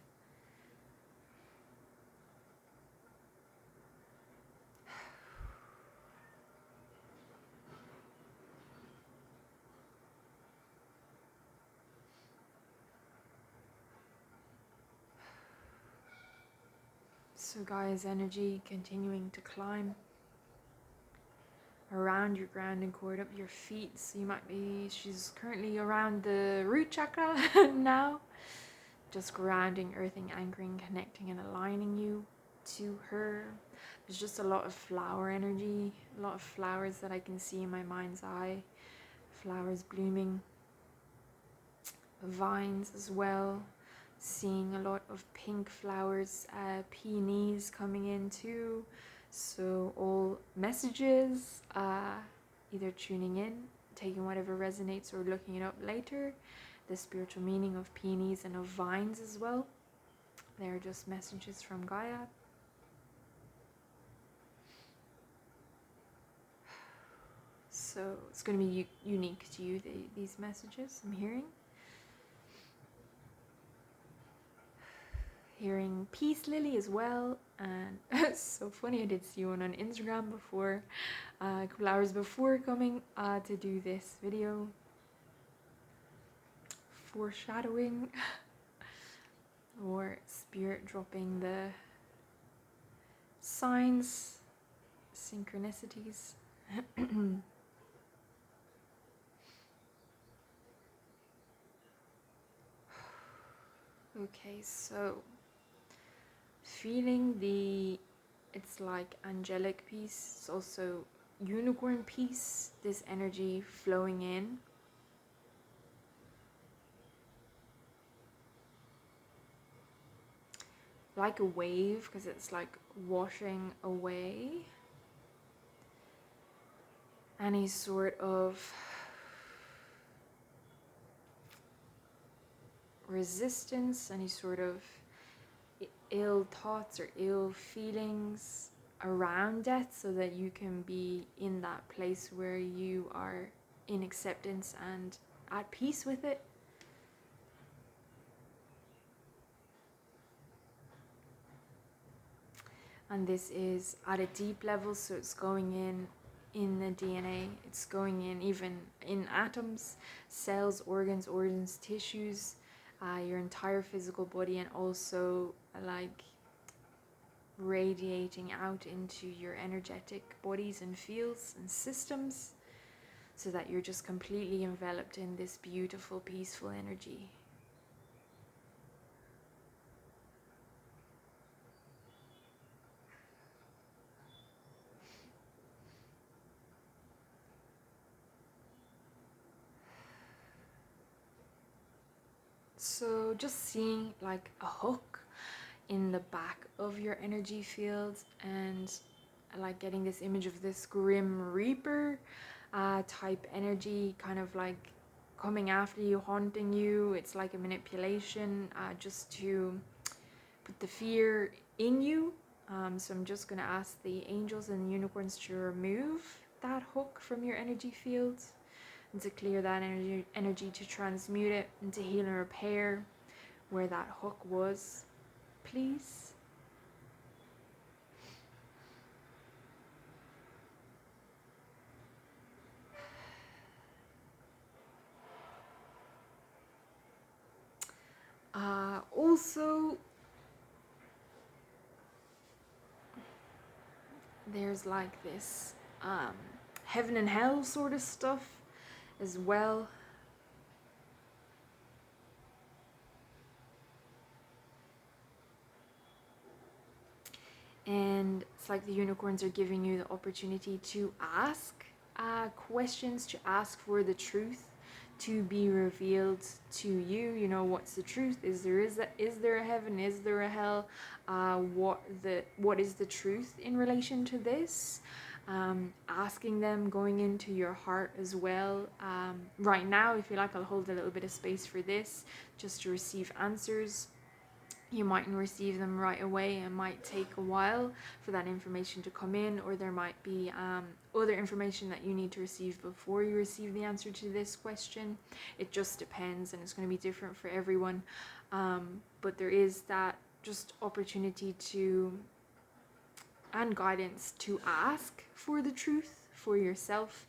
So Gaia's energy continuing to climb around your grounding cord, up your feet. So she's currently around the root chakra now. Just grounding, earthing, anchoring, connecting and aligning you to her. There's just a lot of flower energy, a lot of flowers that I can see in my mind's eye. Flowers blooming, vines as well. Seeing a lot of pink flowers, peonies coming in too. So all messages, either tuning in, taking whatever resonates or looking it up later. The spiritual meaning of peonies and of vines as well. They're just messages from Gaia. So it's going to be unique to you, these messages I'm hearing. Hearing Peace Lily as well, and it's so funny, I did see one on Instagram before, a couple hours before coming to do this video. Foreshadowing or spirit dropping the signs, synchronicities. Okay, so feeling it's like angelic peace, it's also unicorn peace, this energy flowing in. Like a wave, because it's like washing away any sort of resistance, any sort of ill thoughts or ill feelings around death, so that you can be in that place where you are in acceptance and at peace with it. And this is at a deep level, so it's going in the DNA, it's going in even in atoms, cells, organs, tissues, your entire physical body, and also like radiating out into your energetic bodies and fields and systems, so that you're just completely enveloped in this beautiful, peaceful energy. So just seeing like a hook in the back of your energy field, and like getting this image of this grim reaper type energy, kind of like coming after you, haunting you. It's like a manipulation, just to put the fear in you. So I'm just going to ask the angels and the unicorns to remove that hook from your energy field, and to clear that energy, to transmute it, and to heal and repair where that hook was, please. also, there's like this heaven and hell sort of stuff as well. And it's like the unicorns are giving you the opportunity to ask questions, to ask for the truth to be revealed to you. You know, what's the truth? Is there a heaven? Is there a hell? What is the truth in relation to this? Asking them, going into your heart as well. Right now, if you like, I'll hold a little bit of space for this, just to receive answers. You mightn't receive them right away. It might take a while for that information to come in, or there might be other information that you need to receive before you receive the answer to this question. It just depends, and it's going to be different for everyone. But there is that just opportunity to, and guidance to ask for the truth for yourself.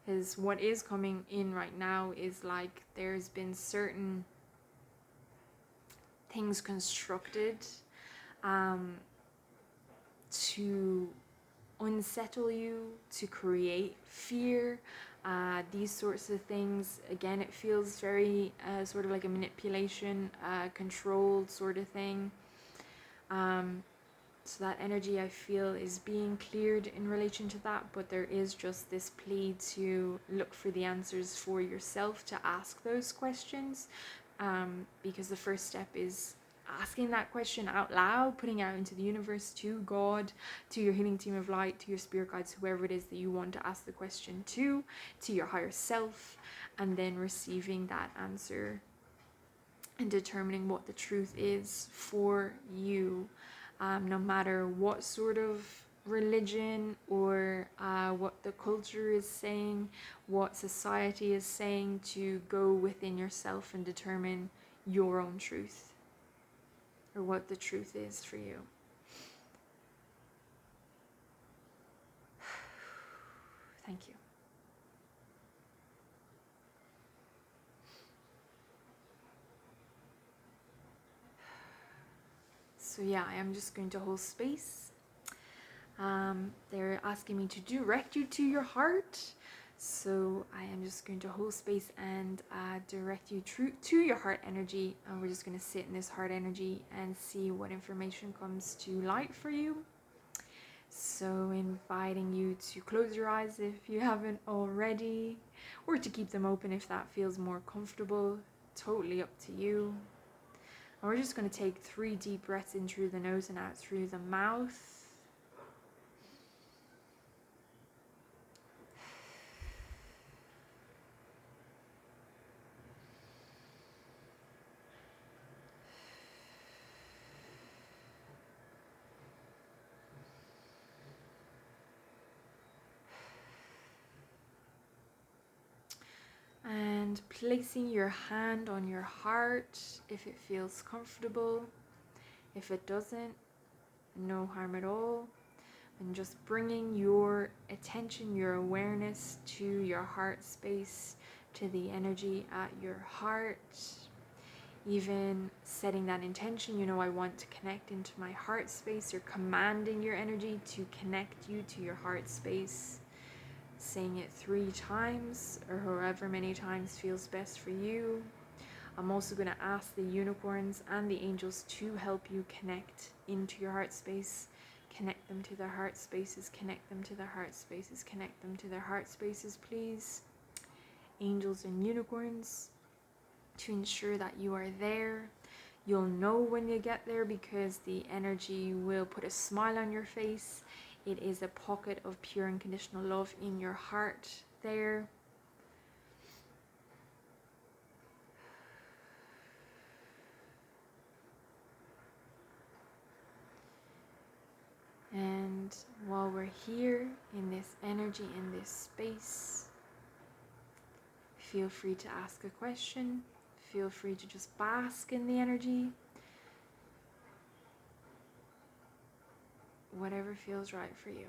Because what is coming in right now is like there's been certain things constructed to unsettle you, to create fear, these sorts of things. Again, it feels very sort of like a manipulation, controlled sort of thing. So that energy, I feel, is being cleared in relation to that, but there is just this plea to look for the answers for yourself, to ask those questions, because the first step is asking that question out loud, putting out into the universe, to God, to your healing team of light, to your spirit guides, whoever it is that you want to ask the question to your higher self, and then receiving that answer and determining what the truth is for you. No matter what sort of religion or what the culture is saying, what society is saying, to go within yourself and determine your own truth, or what the truth is for you. Thank you. So yeah, I am just going to hold space. They're asking me to direct you to your heart. So I am just going to hold space and direct you to your heart energy. And we're just going to sit in this heart energy and see what information comes to light for you. So inviting you to close your eyes if you haven't already, or to keep them open if that feels more comfortable. Totally up to you. And we're just going to take 3 deep breaths in through the nose and out through the mouth. And placing your hand on your heart if it feels comfortable. If it doesn't, no harm at all. And just bringing your attention, your awareness to your heart space, to the energy at your heart. Even setting that intention, you know, I want to connect into my heart space. You're commanding your energy to connect you to your heart space. Saying it 3 times, or however many times feels best for you. I'm also going to ask the unicorns and the angels to help you connect into your heart space. Connect them to their heart spaces, connect them to their heart spaces, connect them to their heart spaces, please. Angels and unicorns, to ensure that you are there. You'll know when you get there because the energy will put a smile on your face. It is a pocket of pure unconditional love in your heart there. And while we're here in this energy, in this space, feel free to ask a question. Feel free to just bask in the energy. Whatever feels right for you.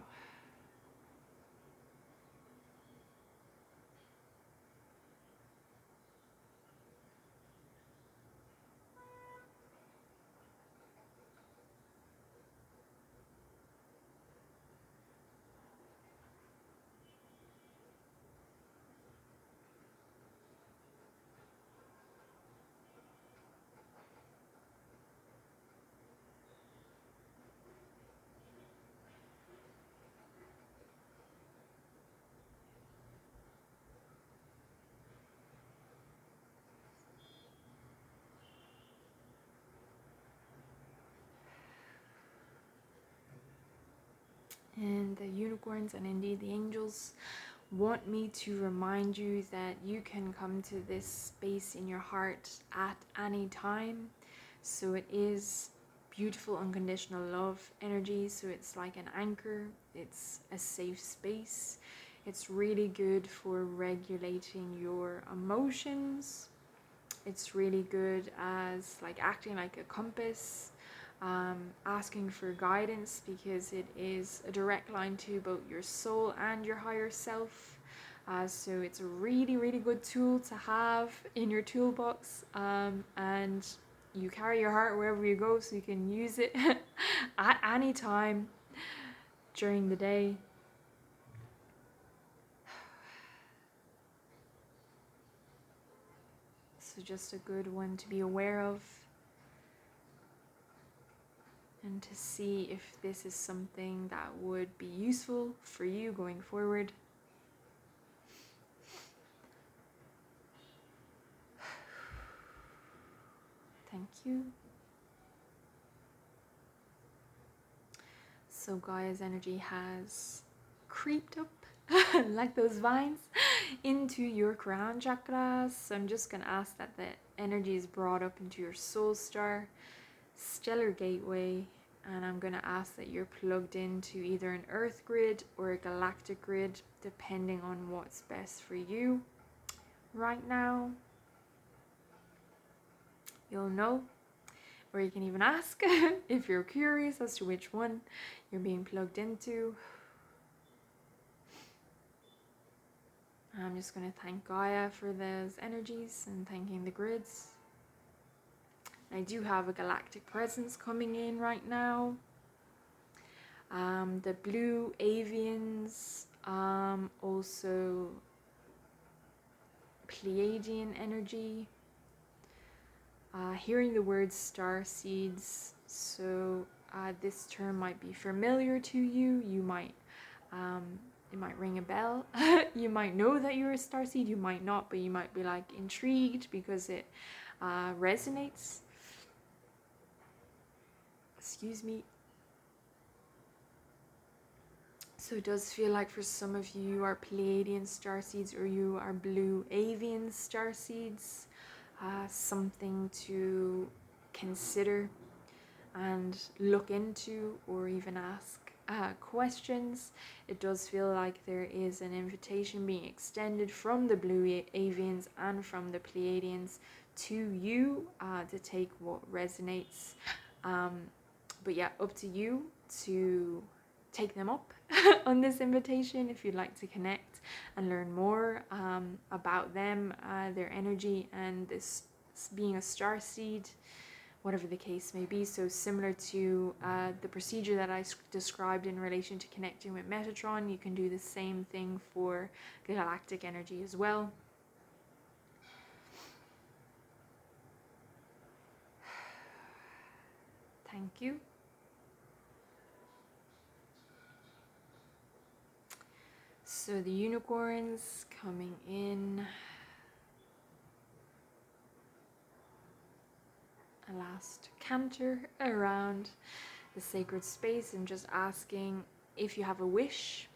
And the unicorns and indeed the angels want me to remind you that you can come to this space in your heart at any time. So it is beautiful unconditional love energy. So it's like an anchor, it's a safe space. It's really good for regulating your emotions. It's really good as like acting like a compass, asking for guidance, because it is a direct line to both your soul and your higher self. So it's a really, really good tool to have in your toolbox, and you carry your heart wherever you go, so you can use it at any time during the day. So just a good one to be aware of, and to see if this is something that would be useful for you going forward. Thank you. So Gaia's energy has creeped up like those vines into your crown chakra. So I'm just going to ask that the energy is brought up into your soul star, stellar gateway, and I'm going to ask that you're plugged into either an earth grid or a galactic grid, depending on what's best for you right now. You'll know, or you can even ask if you're curious as to which one you're being plugged into. I'm just going to thank Gaia for those energies and thanking the grids. I do have a galactic presence coming in right now. The blue avians, also Pleiadian energy. Hearing the word star seeds, so this term might be familiar to you. You might, it might ring a bell. You might know that you're a starseed, you might not, but you might be like intrigued because it resonates. Excuse me. So it does feel like for some of you are Pleiadian starseeds or you are blue avian starseeds. Something to consider and look into, or even ask questions. It does feel like there is an invitation being extended from the blue avians and from the Pleiadians to you to take what resonates. But yeah, up to you to take them up on this invitation if you'd like to connect and learn more about them, their energy, and this being a star seed, whatever the case may be. So similar to the procedure that I described in relation to connecting with Metatron, you can do the same thing for galactic energy as well. Thank you. So the unicorns coming in. A last canter around the sacred space and just asking if you have a wish.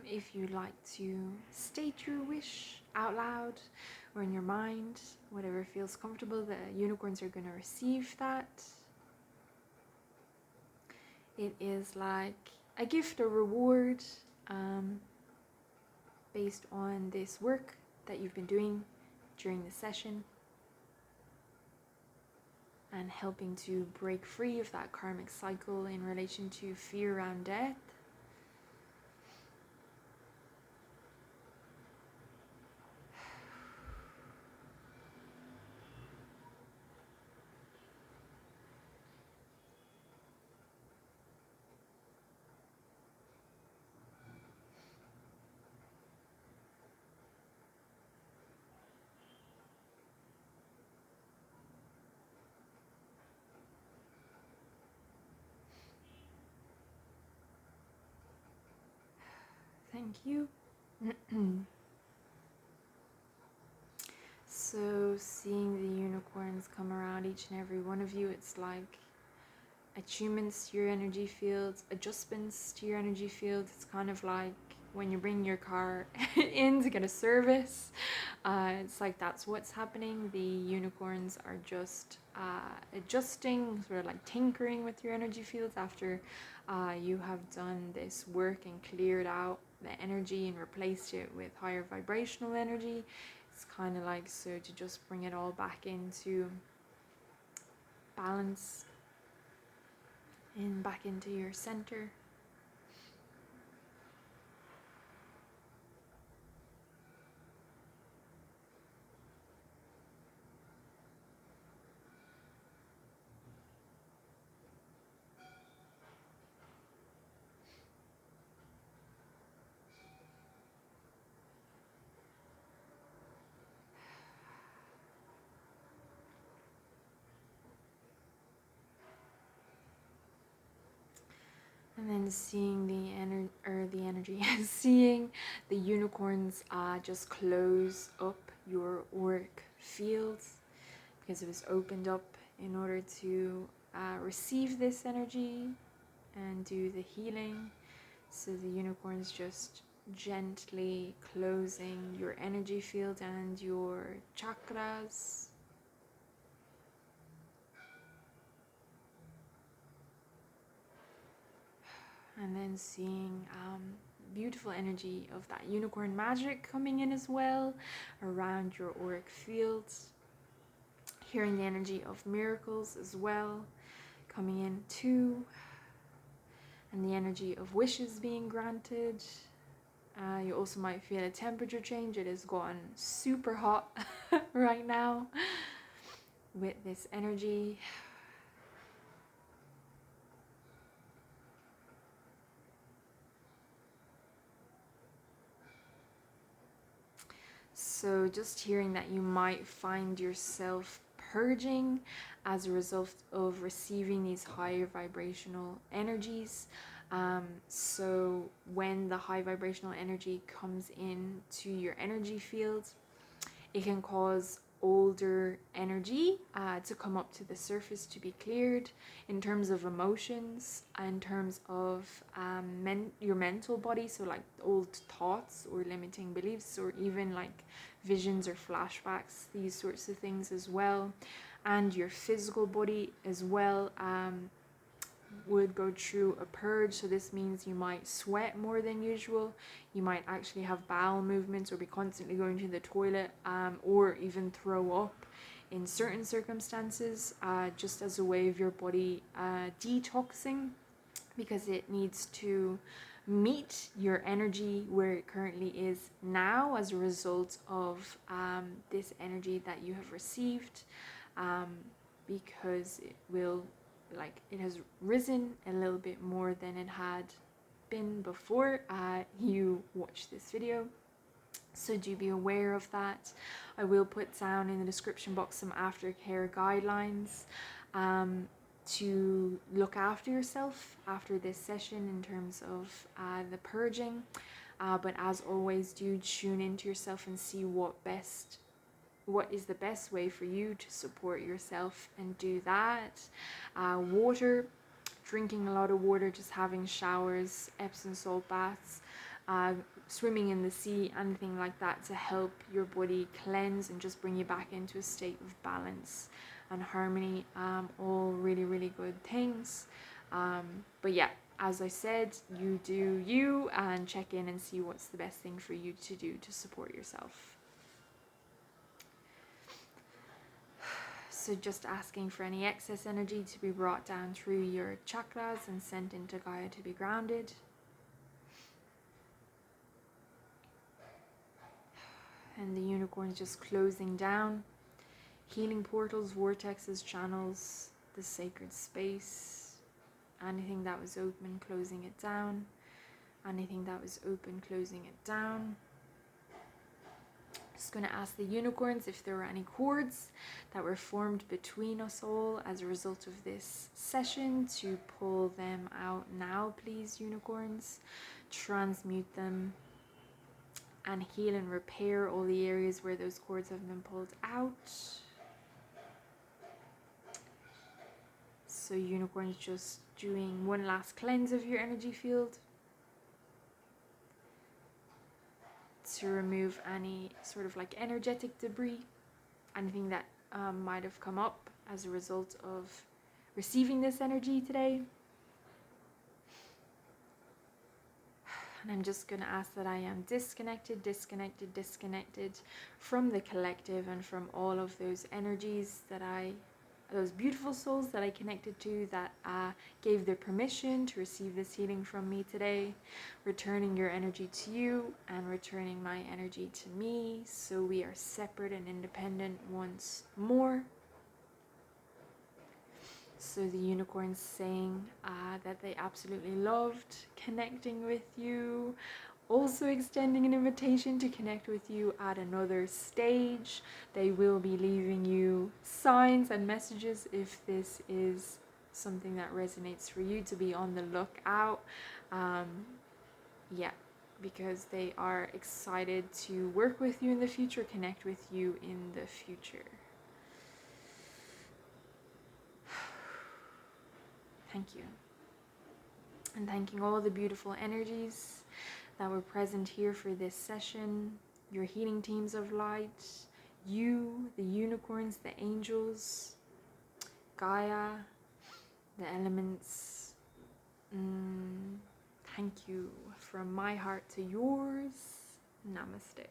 If you'd like to state your wish out loud or in your mind, whatever feels comfortable, the unicorns are going to receive that. It is like a gift or reward based on this work that you've been doing during the session and helping to break free of that karmic cycle in relation to fear around death. Thank you. So seeing the unicorns come around each and every one of you, it's like attunements to your energy fields, adjustments to your energy fields. It's kind of like when you bring your car in to get a service. It's like that's what's happening. The unicorns are just adjusting, sort of like tinkering with your energy fields after you have done this work and cleared out the energy and replaced it with higher vibrational energy. It's kind of like, so to just bring it all back into balance and back into your center. And then seeing the energy, seeing the unicorns just close up your auric fields, because it was opened up in order to receive this energy and do the healing. So the unicorns just gently closing your energy field and your chakras. And then seeing beautiful energy of that unicorn magic coming in as well around your auric fields. Hearing the energy of miracles as well coming in too. And the energy of wishes being granted. You also might feel a temperature change. It has gotten super hot right now with this energy. So just hearing that you might find yourself purging as a result of receiving these higher vibrational energies. So when the high vibrational energy comes in to your energy field, it can cause older energy to come up to the surface to be cleared in terms of emotions, in terms of your mental body, so like old thoughts or limiting beliefs, or even like visions or flashbacks, these sorts of things as well, and your physical body as well would go through a purge. So this means you might sweat more than usual, you might actually have bowel movements or be constantly going to the toilet, or even throw up in certain circumstances, just as a way of your body detoxing, because it needs to meet your energy where it currently is now as a result of this energy that you have received, because it will, like, it has risen a little bit more than it had been before you watched this video. So do be aware of that. I will put down in the description box some aftercare guidelines to look after yourself after this session in terms of the purging. But as always, do tune into yourself and see what is the best way for you to support yourself, and do that. Water, drinking a lot of water, just having showers, Epsom salt baths, swimming in the sea, anything like that to help your body cleanse and just bring you back into a state of balance and harmony. All really, really good things. But yeah, as I said, you do you, and check in and see what's the best thing for you to do to support yourself. So just asking for any excess energy to be brought down through your chakras and sent into Gaia to be grounded. And the unicorns just closing down, healing portals, vortexes, channels, the sacred space. Anything that was open, closing it down. Anything that was open, closing it down. Just going to ask the unicorns if there were any cords that were formed between us all as a result of this session, to pull them out now, please, unicorns. Transmute them and heal and repair all the areas where those cords have been pulled out. So unicorn's just doing one last cleanse of your energy field to remove any sort of like energetic debris, anything that might have come up as a result of receiving this energy today. And I'm just going to ask that I am disconnected from the collective and from all of those energies that those beautiful souls that I connected to, that gave their permission to receive this healing from me today, returning your energy to you and returning my energy to me, so we are separate and independent once more. So the unicorn's saying that they absolutely loved connecting with you, also extending an invitation to connect with you at another stage. They will be leaving you signs and messages if this is something that resonates for you, to be on the lookout. Yeah, because they are excited to work with you in the future, connect with you in the future. Thank you. And thanking all the beautiful energies that were present here for this session, your healing teams of light, you, the unicorns, the angels, Gaia, the elements. Thank you from my heart to yours. Namaste.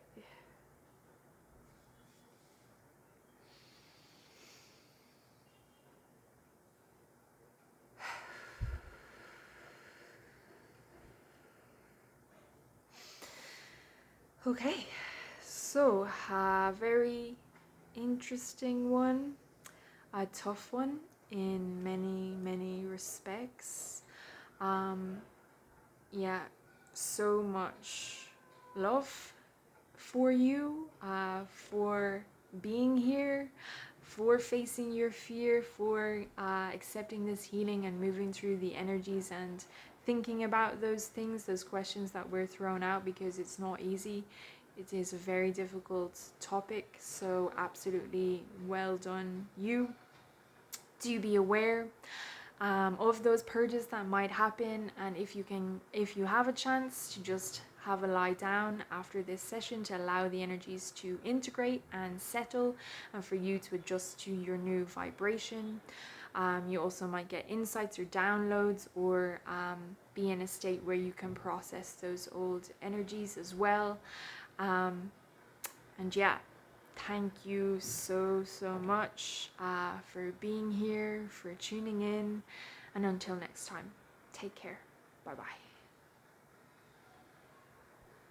Okay, so a very interesting one, a tough one in many respects. Yeah, so much love for you, for being here, for facing your fear, for accepting this healing and moving through the energies and thinking about those things, those questions that were thrown out, because it's not easy. It is a very difficult topic, so absolutely well done you. Do be aware of those purges that might happen, and if you have a chance to just have a lie down after this session to allow the energies to integrate and settle, and for you to adjust to your new vibration. You also might get insights or downloads, or be in a state where you can process those old energies as well. And yeah, thank you so much for being here, for tuning in, and until next time, take care. Bye bye.